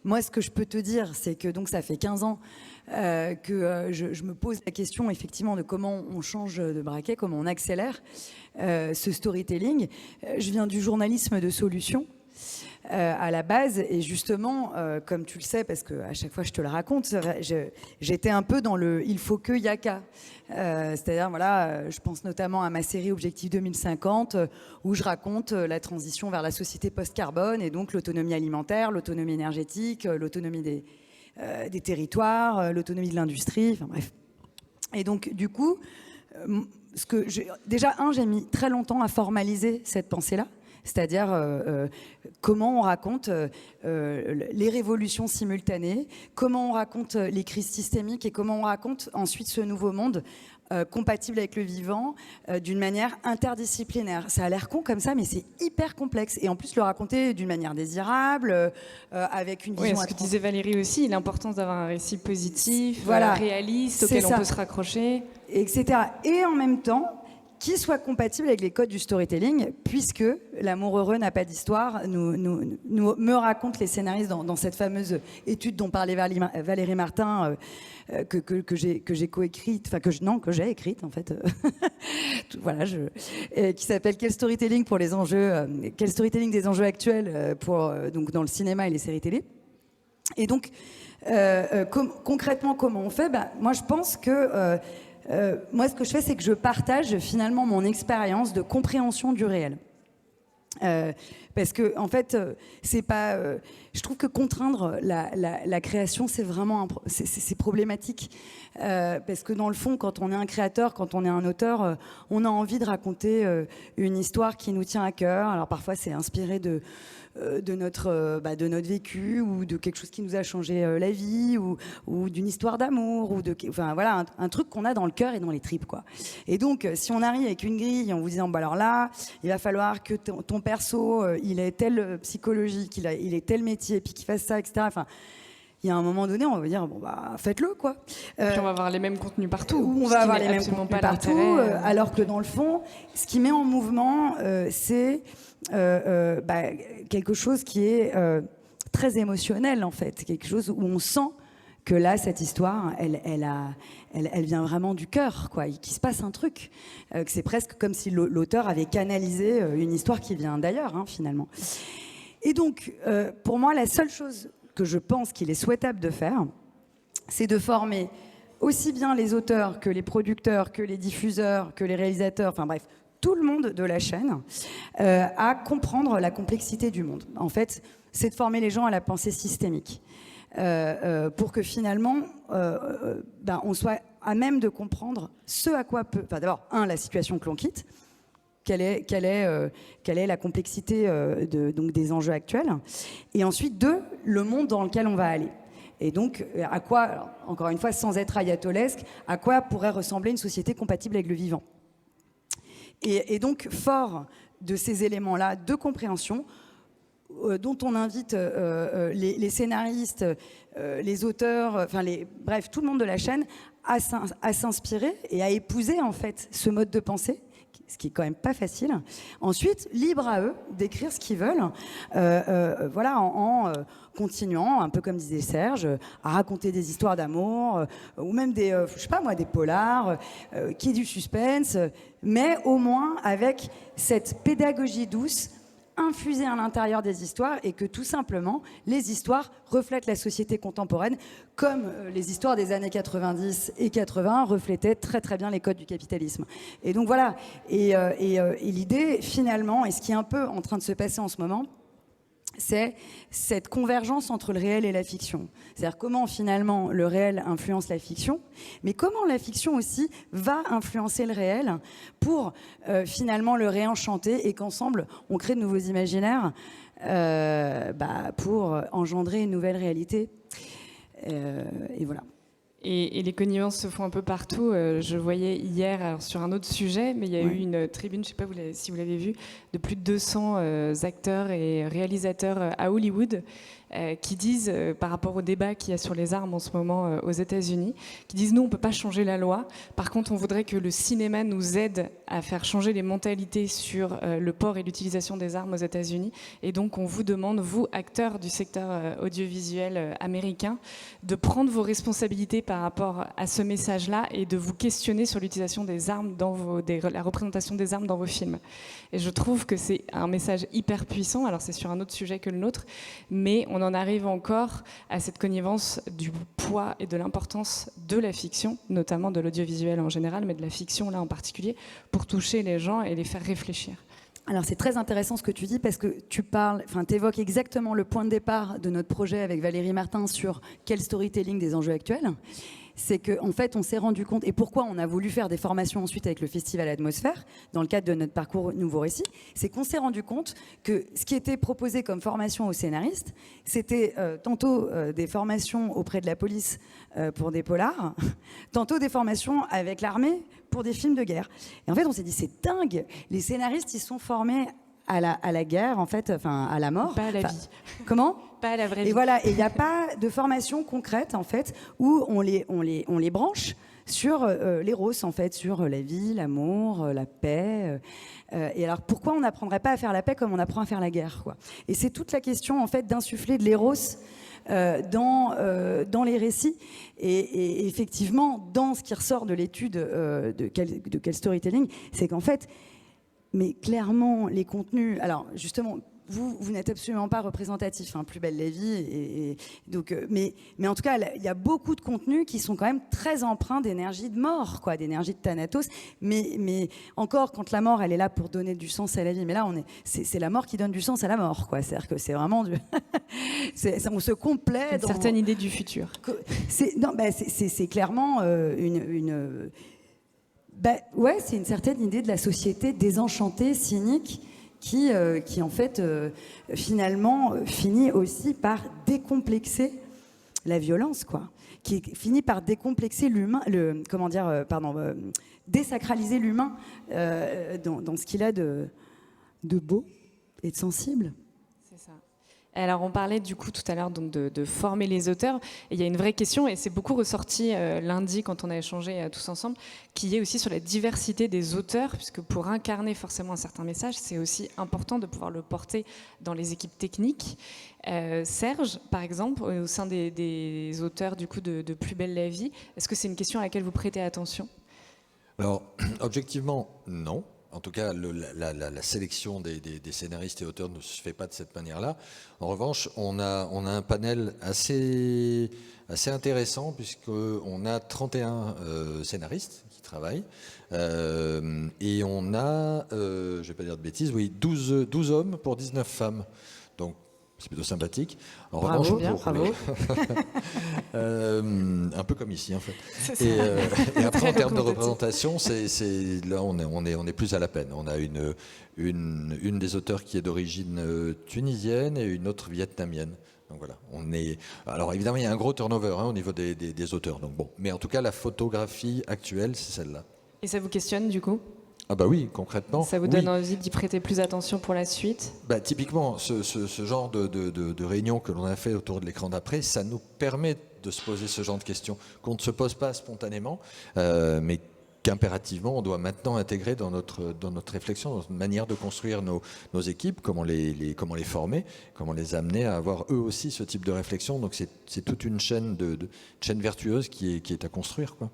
Moi, ce que je peux te dire, c'est que donc ça fait 15 ans que je me pose la question effectivement de comment on change de braquet, comment on accélère ce storytelling. Je viens du journalisme de solution. À la base, et justement, comme tu le sais, parce qu'à chaque fois je te le raconte, j'étais un peu dans le « il faut que, y a qu'à ». C'est-à-dire, voilà, je pense notamment à ma série Objectif 2050, où je raconte la transition vers la société post-carbone, et donc l'autonomie alimentaire, l'autonomie énergétique, l'autonomie des territoires, l'autonomie de l'industrie, enfin bref. Et donc, du coup, déjà, j'ai mis très longtemps à formaliser cette pensée-là. C'est-à-dire comment on raconte les révolutions simultanées, comment on raconte les crises systémiques et comment on raconte ensuite ce nouveau monde compatible avec le vivant d'une manière interdisciplinaire. Ça a l'air con comme ça, mais c'est hyper complexe. Et en plus, le raconter d'une manière désirable, avec une vision... Oui, ce que disait Valérie aussi, l'importance d'avoir un récit positif, voilà, réaliste, auquel on peut se raccrocher. Etc. Et en même temps, qui soit compatible avec les codes du storytelling, puisque L'amour heureux n'a pas d'histoire me raconte les scénaristes dans cette fameuse étude dont parlait Valérie Martin, que j'ai coécrite, enfin que j'ai écrite en fait, voilà, qui s'appelle Quel storytelling pour les enjeux, quel storytelling des enjeux actuels donc dans le cinéma et les séries télé. Et donc concrètement, comment on fait? Moi, je pense que moi, ce que je fais, c'est que je partage finalement mon expérience de compréhension du réel. Parce que, en fait, c'est pas. Je trouve que contraindre la création, c'est vraiment c'est problématique. Parce que dans le fond, quand on est un créateur, quand on est un auteur, on a envie de raconter une histoire qui nous tient à cœur. Alors parfois, c'est inspiré de notre vécu ou de quelque chose qui nous a changé la vie ou d'une histoire d'amour ou enfin voilà, un truc qu'on a dans le cœur et dans les tripes, quoi. Et donc si on arrive avec une grille en vous disant alors là il va falloir que ton perso il ait telle psychologie, il ait tel métier, puis qu'il fasse ça, etc. Enfin, il y a un moment donné, on va dire faites-le, quoi. Puis on va avoir les mêmes contenus partout. On va avoir les mêmes contenus partout, alors que dans le fond, ce qui met en mouvement, c'est quelque chose qui est très émotionnel, en fait, quelque chose où on sent que là, cette histoire, elle vient vraiment du cœur, quoi, qu'il se passe un truc, que c'est presque comme si l'auteur avait canalisé une histoire qui vient d'ailleurs, finalement. Et donc, pour moi, la seule chose que je pense qu'il est souhaitable de faire, c'est de former aussi bien les auteurs que les producteurs, que les diffuseurs, que les réalisateurs, enfin bref, tout le monde de la chaîne à comprendre la complexité du monde. En fait, c'est de former les gens à la pensée systémique pour que finalement, on soit à même de comprendre ce à quoi peut... Enfin, d'abord, la situation que l'on quitte, quelle est la complexité donc des enjeux actuels, et ensuite, 2, le monde dans lequel on va aller. Et donc, à quoi, alors, encore une fois, sans être ayatolesque, à quoi pourrait ressembler une société compatible avec le vivant. Et donc, fort de ces éléments-là de compréhension, dont on invite les scénaristes, les auteurs, bref, tout le monde de la chaîne à s'inspirer et à épouser en fait ce mode de pensée, ce qui est quand même pas facile. Ensuite, libre à eux d'écrire ce qu'ils veulent, voilà, en continuant, un peu comme disait Serge, à raconter des histoires d'amour, ou même des, je sais pas moi, des polars, qui est du suspense, mais au moins avec cette pédagogie douce infusée à l'intérieur des histoires, et que tout simplement les histoires reflètent la société contemporaine, comme les histoires des années 90 et 80 reflétaient très très bien les codes du capitalisme. Et donc voilà, et l'idée finalement, et ce qui est un peu en train de se passer en ce moment, c'est cette convergence entre le réel et la fiction. C'est-à-dire comment finalement le réel influence la fiction, mais comment la fiction aussi va influencer le réel pour finalement le réenchanter, et qu'ensemble on crée de nouveaux imaginaires pour engendrer une nouvelle réalité. Et voilà. Et les connivences se font un peu partout. Je voyais hier, alors sur un autre sujet, mais il y a eu une tribune, je ne sais pas si vous l'avez vu, de plus de 200 acteurs et réalisateurs à Hollywood qui disent, par rapport au débat qu'il y a sur les armes en ce moment aux États-Unis, qui disent nous, on ne peut pas changer la loi. Par contre, on voudrait que le cinéma nous aide à faire changer les mentalités sur le port et l'utilisation des armes aux États-Unis. Et donc, on vous demande, vous, acteurs du secteur audiovisuel américain, de prendre vos responsabilités par rapport à ce message-là et de vous questionner sur l'utilisation des armes la représentation des armes dans vos films. Et je trouve que c'est un message hyper puissant. Alors, c'est sur un autre sujet que le nôtre, mais on en arrive encore à cette connivence du poids et de l'importance de la fiction, notamment de l'audiovisuel en général, mais de la fiction là en particulier, pour toucher les gens et les faire réfléchir. Alors c'est très intéressant ce que tu dis parce que tu évoques exactement le point de départ de notre projet avec Valérie Martin sur quel storytelling des enjeux actuels. C'est qu'en fait, on s'est rendu compte, et pourquoi on a voulu faire des formations ensuite avec le Festival Atmosphère, dans le cadre de notre parcours Nouveau Récit, c'est qu'on s'est rendu compte que ce qui était proposé comme formation aux scénaristes, c'était tantôt des formations auprès de la police pour des polars, tantôt des formations avec l'armée pour des films de guerre. Et en fait, on s'est dit, c'est dingue, les scénaristes, ils sont formés à la guerre, en fait, enfin à la mort. Pas à la vie. Comment ? Pas à la vraie vie. Et voilà, et il n'y a pas de formation concrète, en fait, où on les branche sur l'éros, en fait, sur la vie, l'amour, la paix. Et alors, pourquoi on n'apprendrait pas à faire la paix comme on apprend à faire la guerre, quoi ? Et c'est toute la question, en fait, d'insuffler de l'éros dans les récits. Et effectivement, dans ce qui ressort de l'étude de quel storytelling, c'est qu'en fait, mais clairement, les contenus... Alors, justement, vous n'êtes absolument pas représentatif, hein, Plus belle la vie. Donc, mais en tout cas, il y a beaucoup de contenus qui sont quand même très empreints d'énergie de mort, quoi, d'énergie de Thanatos. Mais encore, quand la mort, elle est là pour donner du sens à la vie. Mais là, c'est la mort qui donne du sens à la mort, quoi. C'est-à-dire que c'est vraiment on se complaît une certaine idée du futur. C'est clairement c'est une certaine idée de la société désenchantée, cynique, qui en fait, finalement, finit aussi par décomplexer la violence, quoi. Qui finit par décomplexer l'humain, désacraliser l'humain dans ce qu'il a de beau et de sensible. Alors on parlait du coup tout à l'heure donc de former les auteurs, et il y a une vraie question, et c'est beaucoup ressorti lundi quand on a échangé tous ensemble, qui est aussi sur la diversité des auteurs, puisque pour incarner forcément un certain message, c'est aussi important de pouvoir le porter dans les équipes techniques. Serge, par exemple, au sein des auteurs du coup de Plus belle la vie, est-ce que c'est une question à laquelle vous prêtez attention ? Alors, objectivement, non. En tout cas, la sélection des scénaristes et auteurs ne se fait pas de cette manière-là. En revanche, on a un panel assez intéressant, puisqu'on a 31 scénaristes qui travaillent. Et on a, je ne vais pas dire de bêtises, 12 hommes pour 19 femmes. Donc, c'est plutôt sympathique. En revanche, bravo. Un peu comme ici, en fait. Et après, en termes de représentation, là, on est plus à la peine. On a une des auteurs qui est d'origine tunisienne et une autre vietnamienne. Donc voilà, alors évidemment, il y a un gros turnover au niveau des auteurs. Donc bon, mais en tout cas, la photographie actuelle, c'est celle-là. Et ça vous questionne du coup ? Ah bah oui, concrètement. Ça vous donne envie d'y prêter plus attention pour la suite ? Typiquement, ce genre de réunion que l'on a fait autour de l'écran d'après, ça nous permet de se poser ce genre de questions qu'on ne se pose pas spontanément, mais qu'impérativement on doit maintenant intégrer dans notre réflexion, dans notre manière de construire nos équipes, comment les former, comment les amener à avoir eux aussi ce type de réflexion. Donc c'est toute une chaîne chaîne vertueuse qui est à construire, quoi.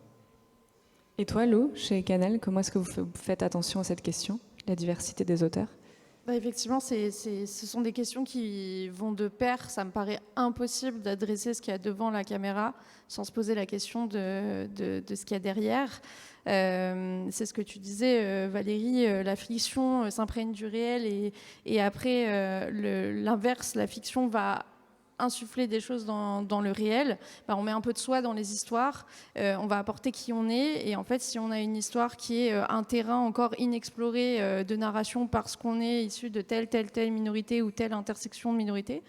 Et toi, Lou, chez Canal, comment est-ce que vous faites attention à cette question, la diversité des auteurs ? Effectivement, ce sont des questions qui vont de pair. Ça me paraît impossible d'adresser ce qu'il y a devant la caméra sans se poser la question de ce qu'il y a derrière. C'est ce que tu disais, Valérie, la fiction s'imprègne du réel et après, l'inverse, la fiction va insuffler des choses dans le réel. On met un peu de soi dans les histoires, on va apporter qui on est, et en fait si on a une histoire qui est un terrain encore inexploré de narration parce qu'on est issu de telle minorité ou telle intersection de minorité,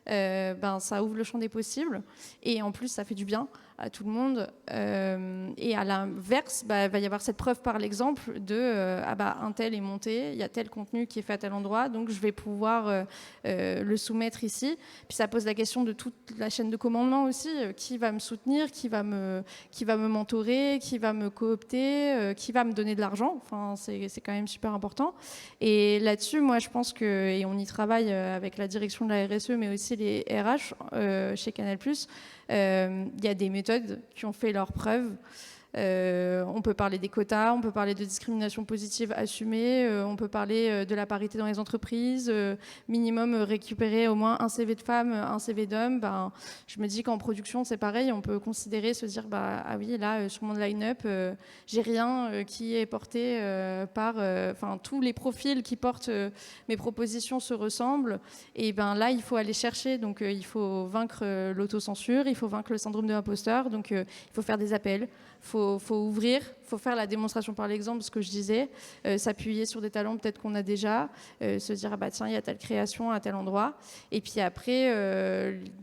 ça ouvre le champ des possibles. Et en plus, ça fait du bien à tout le monde. Et à l'inverse, il va y avoir cette preuve par l'exemple de un tel est monté, il y a tel contenu qui est fait à tel endroit, donc je vais pouvoir le soumettre ici. Puis ça pose la question de toute la chaîne de commandement aussi. Qui va me soutenir, qui va me mentorer, qui va me coopter, qui va me donner de l'argent. Enfin, c'est quand même super important. Et là-dessus, moi, je pense que, et on y travaille avec la direction de la RSE, mais aussi les RH chez Canal+, il y a des méthodes qui ont fait leurs preuves. On peut parler des quotas, on peut parler de discrimination positive assumée, on peut parler de la parité dans les entreprises, minimum récupérer au moins un CV de femme, un CV d'homme. Je me dis qu'en production, c'est pareil, on peut considérer, se dire, ah oui, là, sur mon line-up, j'ai rien qui est porté par... tous les profils qui portent mes propositions se ressemblent. Et là, il faut aller chercher. Donc, il faut vaincre l'autocensure, il faut vaincre le syndrome de l'imposteur. Donc, il faut faire des appels. Faut ouvrir, faut faire la démonstration par l'exemple, ce que je disais, s'appuyer sur des talents peut-être qu'on a déjà, se dire tiens, il y a telle création à tel endroit. Et puis après,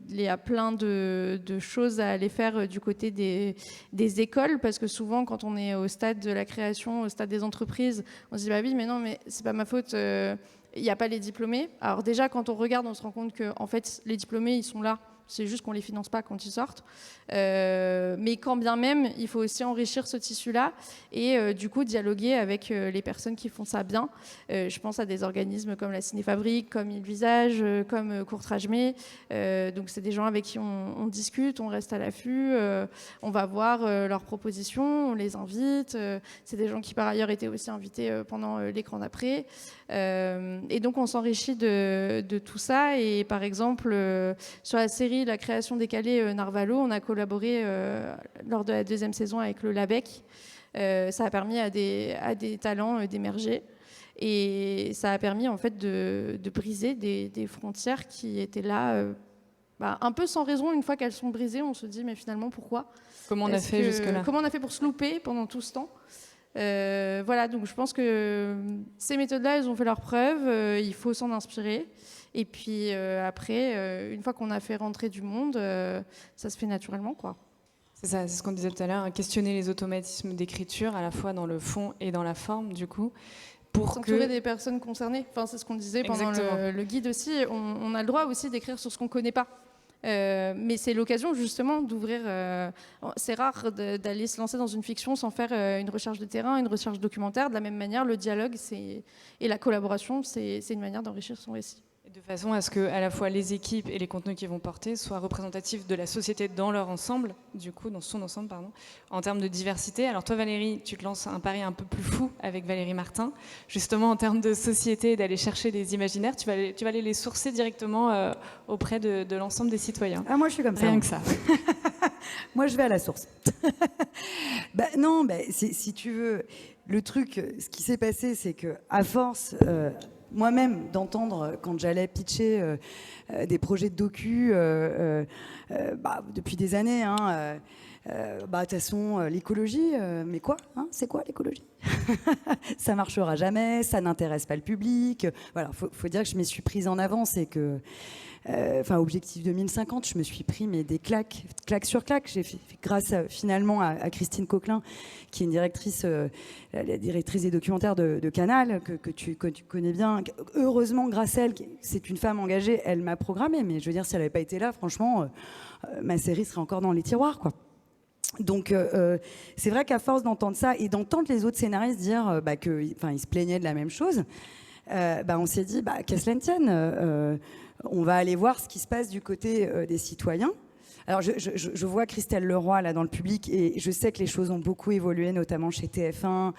il y a plein de choses à aller faire du côté des écoles, parce que souvent quand on est au stade de la création, au stade des entreprises, on se dit oui, mais non, mais c'est pas ma faute. Il n'y a pas les diplômés. Alors déjà, quand on regarde, on se rend compte que en fait, les diplômés, ils sont là. C'est juste qu'on ne les finance pas quand ils sortent. Mais quand bien même, il faut aussi enrichir ce tissu-là et du coup dialoguer avec les personnes qui font ça bien. Je pense à des organismes comme la Cinéfabrique, comme Il Visage, comme Courtrajmé. Donc c'est des gens avec qui on discute, on reste à l'affût, on va voir leurs propositions, on les invite. C'est des gens qui par ailleurs étaient aussi invités pendant l'écran d'après. Et donc on s'enrichit de tout ça. Et par exemple, sur la série La création décalée Narvalo, on a collaboré lors de la 2e saison avec le LABEC. Ça a permis à des talents d'émerger. Et ça a permis en fait de briser des frontières qui étaient là un peu sans raison. Une fois qu'elles sont brisées, on se dit mais finalement pourquoi ? Comment on a fait jusque-là ? Comment on a fait pour se louper pendant tout ce temps ? Voilà, donc je pense que ces méthodes-là, elles ont fait leurs preuves, il faut s'en inspirer. Et puis après, une fois qu'on a fait rentrer du monde, ça se fait naturellement, quoi. C'est ça, c'est ce qu'on disait tout à l'heure, questionner les automatismes d'écriture, à la fois dans le fond et dans la forme, du coup. Pour s'entourer des personnes concernées. Enfin, c'est ce qu'on disait pendant le guide aussi. On a le droit aussi d'écrire sur ce qu'on ne connaît pas. Mais c'est l'occasion justement d'ouvrir. C'est rare d'aller se lancer dans une fiction sans faire une recherche de terrain, une recherche documentaire. De la même manière, le dialogue et la collaboration, c'est une manière d'enrichir son récit. De façon à ce que à la fois les équipes et les contenus qu'ils vont porter soient représentatifs de la société dans leur ensemble, du coup, dans son ensemble, pardon, en termes de diversité. Alors toi, Valérie, tu te lances un pari un peu plus fou avec Valérie Martin, justement en termes de société, d'aller chercher des imaginaires. Tu vas aller les sourcer directement auprès de l'ensemble des citoyens. Ah, moi, je suis comme ça. Rien que ça. Moi, je vais à la source. Si tu veux, le truc, ce qui s'est passé, c'est que à force... moi-même, d'entendre quand j'allais pitcher des projets de docu depuis des années, de toute façon, l'écologie, mais quoi c'est quoi l'écologie? Ça marchera jamais, ça n'intéresse pas le public. Voilà, faut dire que je m'y suis prise en avance et que, Objectif 2050, je me suis pris des claques sur claques. J'ai fait grâce finalement à Christine Coquelin, qui est une directrice, la directrice des documentaires de Canal, que tu connais bien. Heureusement, grâce à elle, c'est une femme engagée, elle m'a programmée. Mais je veux dire, si elle n'avait pas été là, franchement, ma série serait encore dans les tiroirs, quoi. Donc, c'est vrai qu'à force d'entendre ça et d'entendre les autres scénaristes dire qu'ils se plaignaient de la même chose, on s'est dit, qu'à cela ne tienne, on va aller voir ce qui se passe du côté des citoyens. Alors, je vois Christelle Leroy là dans le public et je sais que les choses ont beaucoup évolué, notamment chez TF1,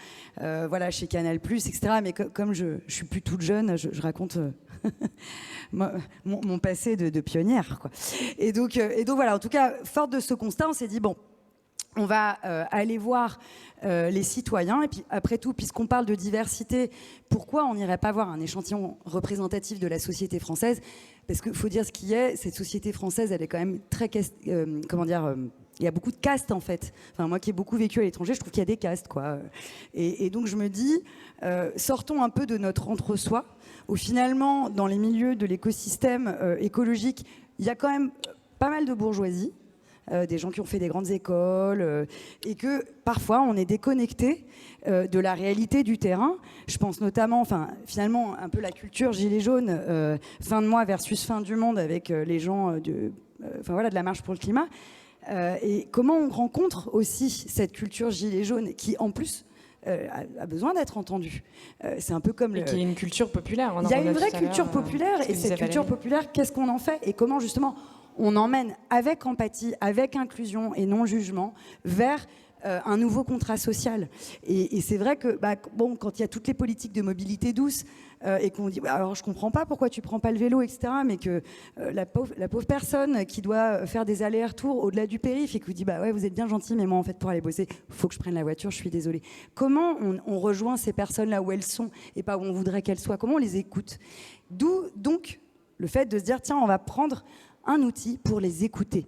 chez Canal+, etc. Mais comme je suis plus toute jeune, je raconte mon passé de pionnière, quoi. Et donc voilà. En tout cas, forte de ce constat, on s'est dit on va aller voir les citoyens. Et puis, après tout, puisqu'on parle de diversité, pourquoi on n'irait pas voir un échantillon représentatif de la société française? Parce qu'il faut dire ce qui est, cette société française, elle est quand même très... il y a beaucoup de castes, en fait. Enfin, moi qui ai beaucoup vécu à l'étranger, je trouve qu'il y a des castes, quoi. Et donc, je me dis, sortons un peu de notre entre-soi, où finalement, dans les milieux de l'écosystème écologique, il y a quand même pas mal de bourgeoisie, des gens qui ont fait des grandes écoles, et que parfois on est déconnecté de la réalité du terrain. Je pense notamment, finalement, un peu la culture gilet jaune, fin de mois versus fin du monde avec les gens de la marche pour le climat. Et comment on rencontre aussi cette culture gilet jaune qui, en plus, a besoin d'être entendue. C'est un peu comme... Et qui est une culture populaire. Il y a une vraie culture populaire, et cette culture populaire, qu'est-ce qu'on en fait? Et comment, justement, on emmène avec empathie, avec inclusion et non-jugement vers un nouveau contrat social. Et c'est vrai que, quand il y a toutes les politiques de mobilité douce et qu'on dit, alors je comprends pas pourquoi tu prends pas le vélo, etc., mais que la pauvre personne qui doit faire des allers-retours au-delà du périph' et qui vous dit, ouais, vous êtes bien gentil, mais moi, en fait, pour aller bosser, faut que je prenne la voiture, je suis désolée. Comment on rejoint ces personnes là où elles sont et pas où on voudrait qu'elles soient? Comment on les écoute? D'où, donc, le fait de se dire, tiens, on va prendre un outil pour les écouter.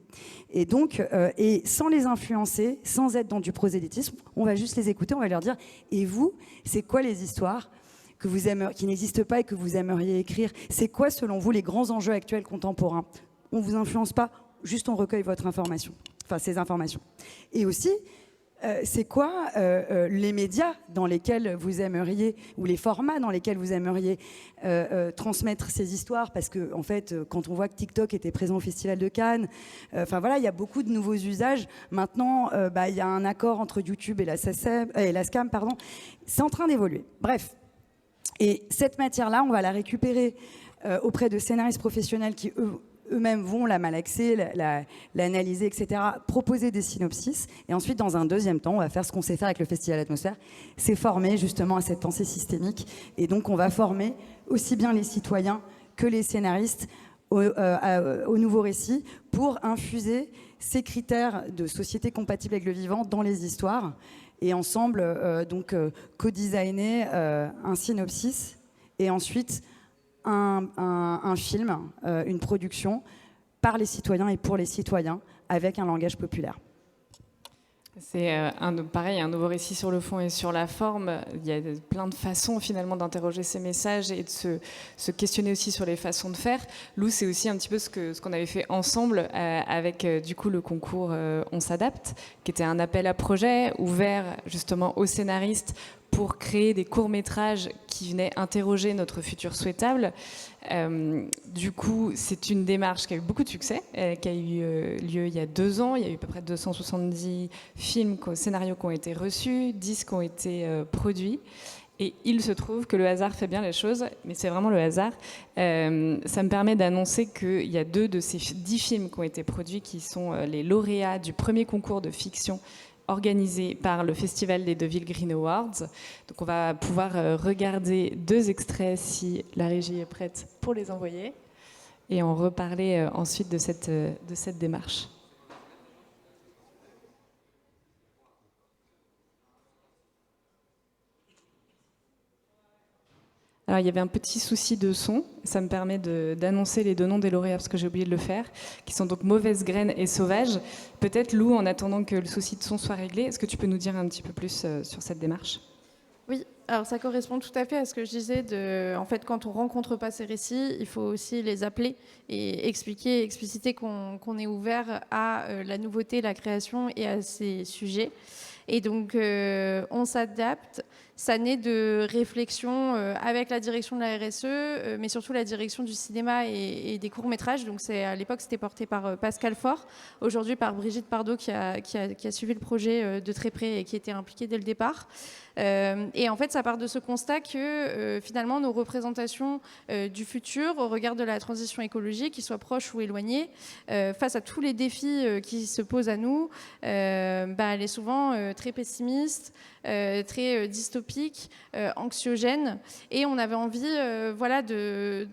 Et donc, et sans les influencer, sans être dans du prosélytisme, on va juste les écouter, on va leur dire, et vous, c'est quoi les histoires que vous aimeriez, qui n'existent pas et que vous aimeriez écrire? C'est quoi, selon vous, les grands enjeux actuels contemporains? On ne vous influence pas, juste on recueille votre information, ces informations. Et aussi, c'est quoi les médias dans lesquels vous aimeriez, ou les formats dans lesquels vous aimeriez transmettre ces histoires? Parce que, en fait, quand on voit que TikTok était présent au Festival de Cannes, il y a beaucoup de nouveaux usages. Maintenant, il y a un accord entre YouTube et la SCAM, pardon. C'est en train d'évoluer. Bref. Et cette matière-là, on va la récupérer auprès de scénaristes professionnels qui, eux-mêmes vont la malaxer, l'analyser, etc., proposer des synopsis. Et ensuite, dans un deuxième temps, on va faire ce qu'on sait faire avec le Festival Atmosphère, c'est former justement à cette pensée systémique. Et donc, on va former aussi bien les citoyens que les scénaristes au nouveau récit pour infuser ces critères de société compatible avec le vivant dans les histoires. Et ensemble, co-designer un synopsis et ensuite un film, une production par les citoyens et pour les citoyens avec un langage populaire. C'est pareil, un nouveau récit sur le fond et sur la forme. Il y a plein de façons finalement d'interroger ces messages et de se questionner aussi sur les façons de faire. Lou, c'est aussi un petit peu ce qu'on avait fait ensemble avec du coup le concours On s'adapte, qui était un appel à projet ouvert justement aux scénaristes pour créer des courts-métrages qui venaient interroger notre futur souhaitable. Du coup, c'est une démarche qui a eu beaucoup de succès, qui a eu lieu il y a 2 ans. Il y a eu à peu près 270 films, scénarios qui ont été reçus, 10 qui ont été produits. Et il se trouve que le hasard fait bien les choses, mais c'est vraiment le hasard. Ça me permet d'annoncer qu'il y a 2 de ces 10 films qui ont été produits qui sont les lauréats du premier concours de fiction organisé par le Festival des Deauville Green Awards. Donc on va pouvoir regarder 2 extraits si la régie est prête pour les envoyer et en reparler ensuite de cette démarche. Alors, il y avait un petit souci de son. Ça me permet d'annoncer les 2 noms des lauréats, parce que j'ai oublié de le faire, qui sont donc Mauvaise Graine et Sauvage. Peut-être, Lou, en attendant que le souci de son soit réglé, est-ce que tu peux nous dire un petit peu plus sur cette démarche? Oui, alors ça correspond tout à fait à ce que je disais. En fait, quand on rencontre pas ces récits, il faut aussi les appeler et expliquer, expliciter qu'on est ouvert à la nouveauté, la création et à ces sujets. Et donc, on s'adapte. Ça naît de réflexions avec la direction de la RSE, mais surtout la direction du cinéma et des courts-métrages. Donc, à l'époque, c'était porté par Pascal Faure, aujourd'hui par Brigitte Bardot, qui a suivi le projet de très près et qui était impliquée dès le départ. Et en fait, ça part de ce constat que finalement, nos représentations du futur, au regard de la transition écologique, qu'ils soient proches ou éloignés, face à tous les défis qui se posent à nous, elle est souvent très pessimiste, très dystopique, anxiogène. Et on avait envie de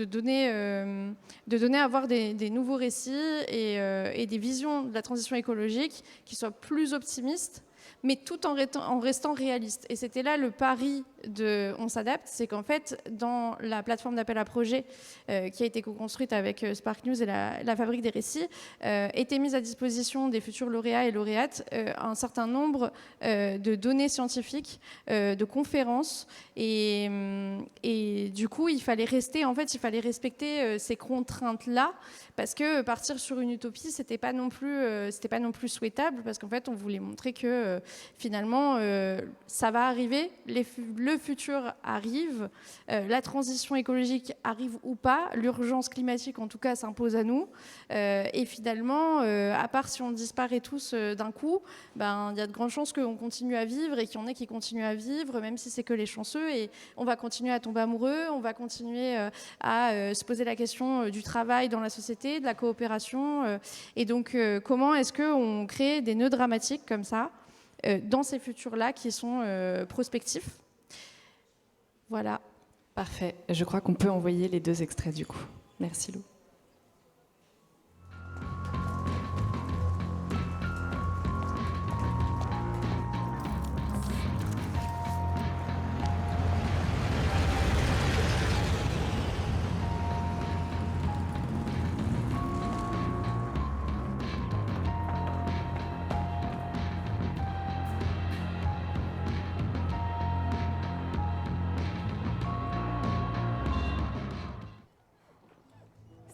donner à voir des nouveaux récits et des visions de la transition écologique qui soient plus optimistes, mais tout en restant réaliste. Et c'était là le pari de On s'adapte, c'est qu'en fait, dans la plateforme d'appel à projet qui a été co-construite avec Spark News et la Fabrique des Récits, était mise à disposition des futurs lauréats et lauréates un certain nombre de données scientifiques, de conférences, et du coup, il fallait respecter ces contraintes-là, parce que partir sur une utopie, c'était pas non plus souhaitable, parce qu'en fait, on voulait montrer que finalement, ça va arriver, le futur arrive, la transition écologique arrive ou pas, l'urgence climatique, en tout cas, s'impose à nous, et finalement, à part si on disparaît tous d'un coup, ben, il y a de grandes chances qu'on continue à vivre et qu'il y en ait qui continuent à vivre, même si c'est que les chanceux, et on va continuer à tomber amoureux, on va continuer à se poser la question du travail dans la société, de la coopération, et donc comment est-ce qu'on crée des nœuds dramatiques comme ça dans ces futurs-là qui sont prospectifs. Voilà. Parfait. Je crois qu'on peut envoyer les 2 extraits du coup. Merci Lou.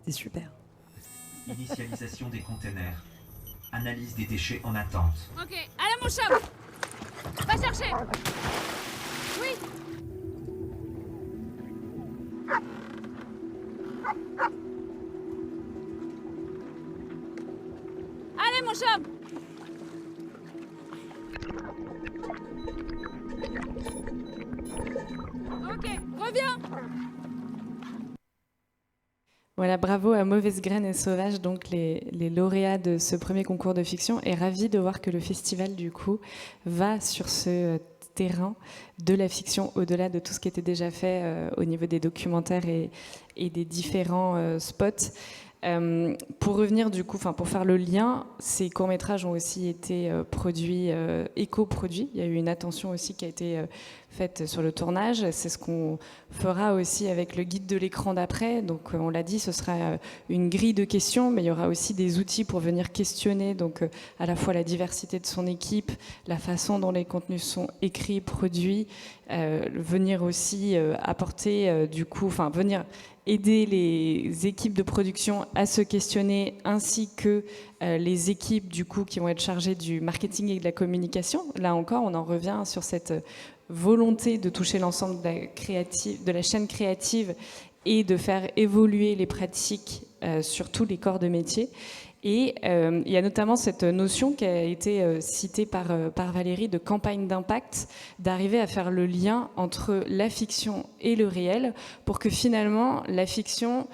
C'était super. Initialisation des containers. Analyse des déchets en attente. Ok, allez mon chum. Va chercher. Oui. Allez mon chum. Ok, reviens. Voilà, bravo à Mauvaise Graine et Sauvage, donc les lauréats de ce premier concours de fiction, et ravi de voir que le festival du coup va sur ce terrain de la fiction au-delà de tout ce qui était déjà fait au niveau des documentaires et des différents spots. Pour revenir du coup, pour faire le lien, ces courts-métrages ont aussi été produits, éco-produits. Il y a eu une attention aussi qui a été faite sur le tournage. C'est ce qu'on fera aussi avec le guide de l'écran d'après. Donc on l'a dit, ce sera une grille de questions, mais il y aura aussi des outils pour venir questionner donc à la fois la diversité de son équipe, la façon dont les contenus sont écrits, produits, venir aussi apporter venir aider les équipes de production à se questionner, ainsi que les équipes du coup qui vont être chargées du marketing et de la communication. Là encore, on en revient sur cette volonté de toucher l'ensemble de la chaîne créative et de faire évoluer les pratiques sur tous les corps de métier. Et il y a notamment cette notion qui a été citée par Valérie de campagne d'impact, d'arriver à faire le lien entre la fiction et le réel pour que finalement la fiction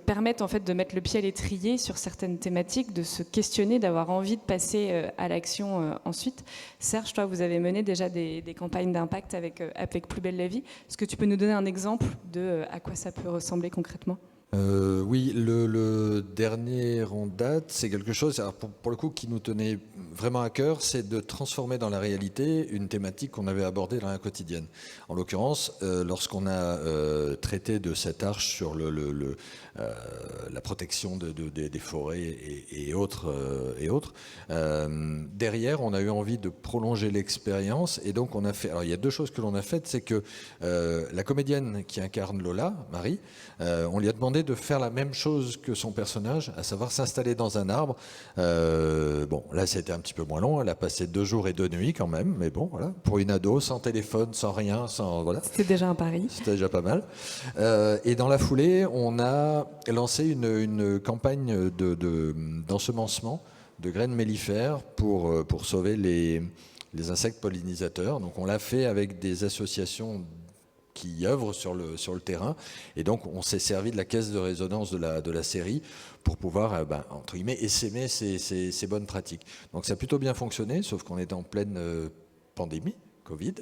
permette en fait de mettre le pied à l'étrier sur certaines thématiques, de se questionner, d'avoir envie de passer à l'action ensuite. Serge, toi, vous avez mené déjà des campagnes d'impact avec Plus belle la vie. Est-ce que tu peux nous donner un exemple de à quoi ça peut ressembler concrètement ? Oui, le dernier en date, c'est quelque chose, alors pour le coup, qui nous tenait vraiment à cœur, c'est de transformer dans la réalité une thématique qu'on avait abordée dans la quotidienne. En l'occurrence, lorsqu'on a traité de cette arche sur la protection des forêts et autres, derrière, on a eu envie de prolonger l'expérience, et donc on a fait. Alors il y a 2 choses que l'on a faites, c'est que la comédienne qui incarne Lola, Marie, on lui a demandé de faire la même chose que son personnage, à savoir s'installer dans un arbre. Bon, là c'était un petit peu moins long, elle a passé 2 jours et 2 nuits quand même, mais bon, voilà, pour une ado, sans téléphone, sans rien, voilà. C'était déjà un pari. C'était déjà pas mal. Et dans la foulée, on a lancé une campagne d'ensemencement de graines mellifères pour sauver les insectes pollinisateurs. Donc on l'a fait avec des associations qui œuvrent sur le terrain, et donc on s'est servi de la caisse de résonance de la série pour pouvoir entre guillemets essaimer ces bonnes pratiques. Donc ça a plutôt bien fonctionné, sauf qu'on est en pleine pandémie Covid,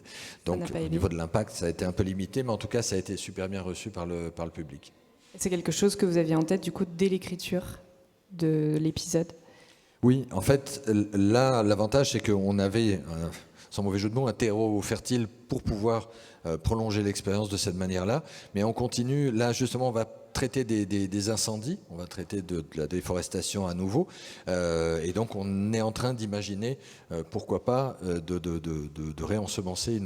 donc au niveau de l'impact ça a été un peu limité, mais en tout cas ça a été super bien reçu par le public. C'est quelque chose que vous aviez en tête du coup dès l'écriture de l'épisode? Oui, en fait, là, l'avantage, c'est qu'on avait, sans mauvais jeu de mots, un terreau fertile pour pouvoir prolonger l'expérience de cette manière-là. Mais on continue, là, justement, on va traiter des incendies, on va traiter de la déforestation à nouveau. Et donc, on est en train d'imaginer, pourquoi pas, de réensemencer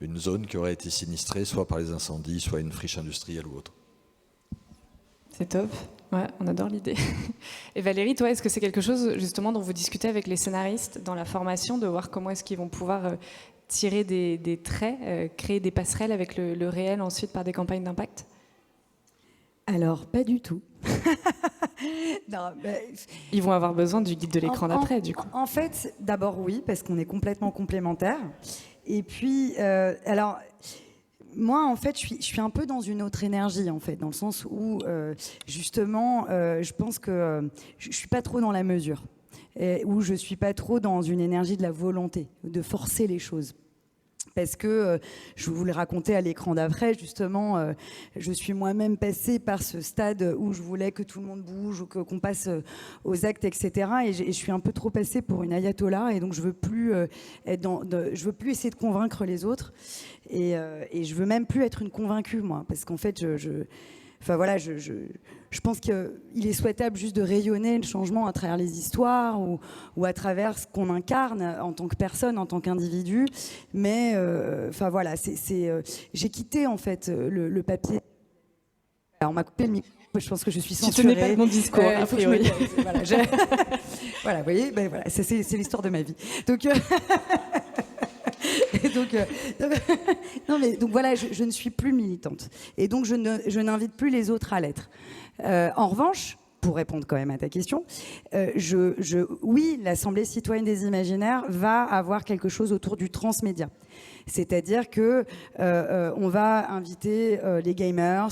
une zone qui aurait été sinistrée, soit par les incendies, soit une friche industrielle ou autre. C'est top. Ouais, on adore l'idée. Et Valérie, toi, est-ce que c'est quelque chose justement dont vous discutez avec les scénaristes dans la formation, de voir comment est-ce qu'ils vont pouvoir tirer des traits, créer des passerelles avec le réel ensuite par des campagnes d'impact? Alors, pas du tout. Non, Ils vont avoir besoin du guide de l'écran d'après, du coup. En fait, d'abord oui, parce qu'on est complètement complémentaires. Et puis, alors... Moi, en fait, je suis un peu dans une autre énergie, en fait, dans le sens où, justement, je pense que je suis pas trop dans la mesure, où je suis pas trop dans une énergie de la volonté, de forcer les choses. Parce que, je vous le racontais à l'écran d'après, justement, je suis moi-même passée par ce stade où je voulais que tout le monde bouge, ou qu'on passe aux actes, etc. Et je suis un peu trop passée pour une ayatollah, et donc je veux plus je veux plus essayer de convaincre les autres, et je veux même plus être une convaincue, moi, parce qu'en fait, enfin voilà, je pense qu'il est souhaitable juste de rayonner le changement à travers les histoires ou à travers ce qu'on incarne en tant que personne, en tant qu'individu. Mais enfin voilà, j'ai quitté en fait le papier. Alors, on m'a coupé le micro. Je pense que je suis censurée. Tu tenais pas le bon discours, a priori. Voilà, voilà, vous voyez, ben voilà, c'est l'histoire de ma vie. Donc. Et donc, non mais donc voilà, je ne suis plus militante, et donc je n'invite plus les autres à l'être. En revanche, pour répondre quand même à ta question, oui, l'Assemblée citoyenne des imaginaires va avoir quelque chose autour du transmédia. C'est-à-dire que on va inviter les gamers.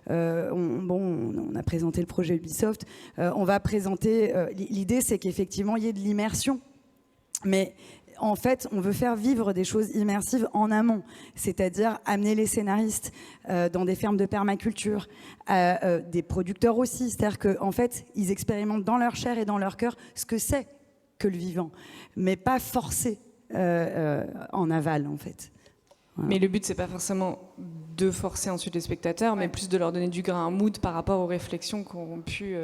On a présenté le projet Ubisoft. On va présenter. L'idée, c'est qu'effectivement, il y ait de l'immersion, mais en fait, on veut faire vivre des choses immersives en amont, c'est-à-dire amener les scénaristes dans des fermes de permaculture, des producteurs aussi, c'est-à-dire qu'en fait, ils expérimentent dans leur chair et dans leur cœur ce que c'est que le vivant, mais pas forcer en aval, en fait. Voilà. Mais le but, c'est pas forcément de forcer ensuite les spectateurs, mais plus de leur donner du grain à moudre par rapport aux réflexions qui auront pu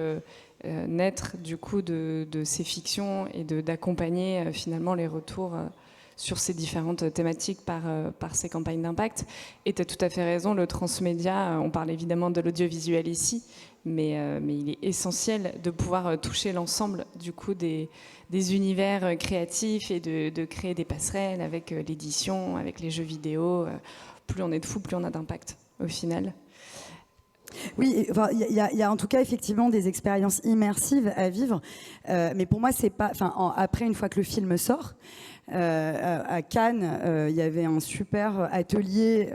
naître du coup de ces fictions, et d'accompagner finalement les retours sur ces différentes thématiques par ces campagnes d'impact. Et tu as tout à fait raison, le transmédia, on parle évidemment de l'audiovisuel ici, mais il est essentiel de pouvoir toucher l'ensemble du coup des univers créatifs, et de créer des passerelles avec l'édition, avec les jeux vidéo. Plus on est de fous, plus on a d'impact au final. Oui, enfin, il y a en tout cas effectivement des expériences immersives à vivre, mais pour moi c'est pas. Enfin, après, une fois que le film sort, à Cannes, il y avait un super atelier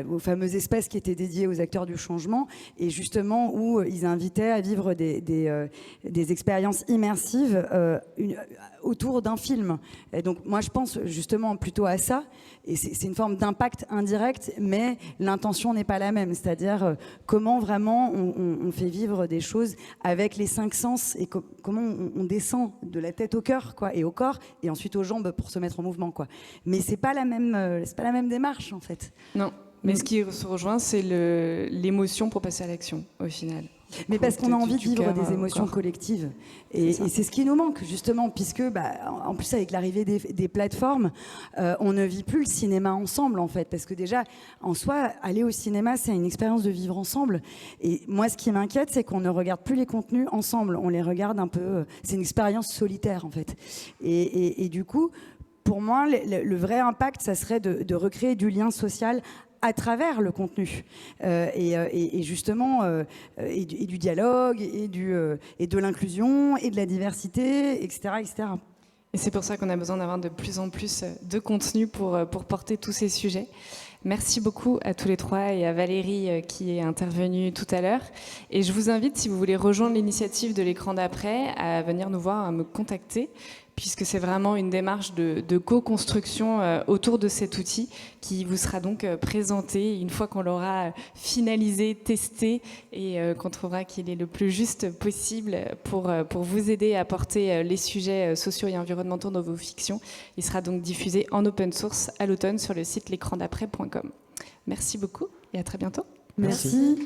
au fameux espace qui était dédié aux acteurs du changement, et justement où ils invitaient à vivre des expériences immersives autour d'un film. Et donc moi je pense justement plutôt à ça, et c'est une forme d'impact indirect, mais l'intention n'est pas la même, c'est-à-dire comment vraiment on fait vivre des choses avec les 5 sens, et comment on descend de la tête au cœur, quoi, et au corps, et ensuite aux jambes pour se mettre en mouvement, quoi. Mais c'est pas la même démarche, en fait. Non, mais ce qui se rejoint, c'est l'émotion pour passer à l'action, au final. Mais parce qu'on a envie de vivre des émotions collectives. Et c'est ce qui nous manque, justement, puisque, en plus, avec l'arrivée des plateformes, on ne vit plus le cinéma ensemble, en fait. Parce que déjà, en soi, aller au cinéma, c'est une expérience de vivre ensemble. Et moi, ce qui m'inquiète, c'est qu'on ne regarde plus les contenus ensemble. On les regarde un peu... C'est une expérience solitaire, en fait. Et du coup, pour moi, le vrai impact, ça serait de recréer du lien social à travers le contenu, et justement et du dialogue, et de l'inclusion, et de la diversité, etc., etc. Et c'est pour ça qu'on a besoin d'avoir de plus en plus de contenu pour porter tous ces sujets. Merci beaucoup à tous les trois, et à Valérie qui est intervenue tout à l'heure. Et je vous invite, si vous voulez rejoindre l'initiative de l'écran d'après, à venir nous voir, à me contacter, puisque c'est vraiment une démarche de co-construction autour de cet outil qui vous sera donc présenté une fois qu'on l'aura finalisé, testé et qu'on trouvera qu'il est le plus juste possible pour vous aider à porter les sujets sociaux et environnementaux dans vos fictions. Il sera donc diffusé en open source à l'automne sur le site l'écrandaprès.com. Merci beaucoup et à très bientôt. Merci.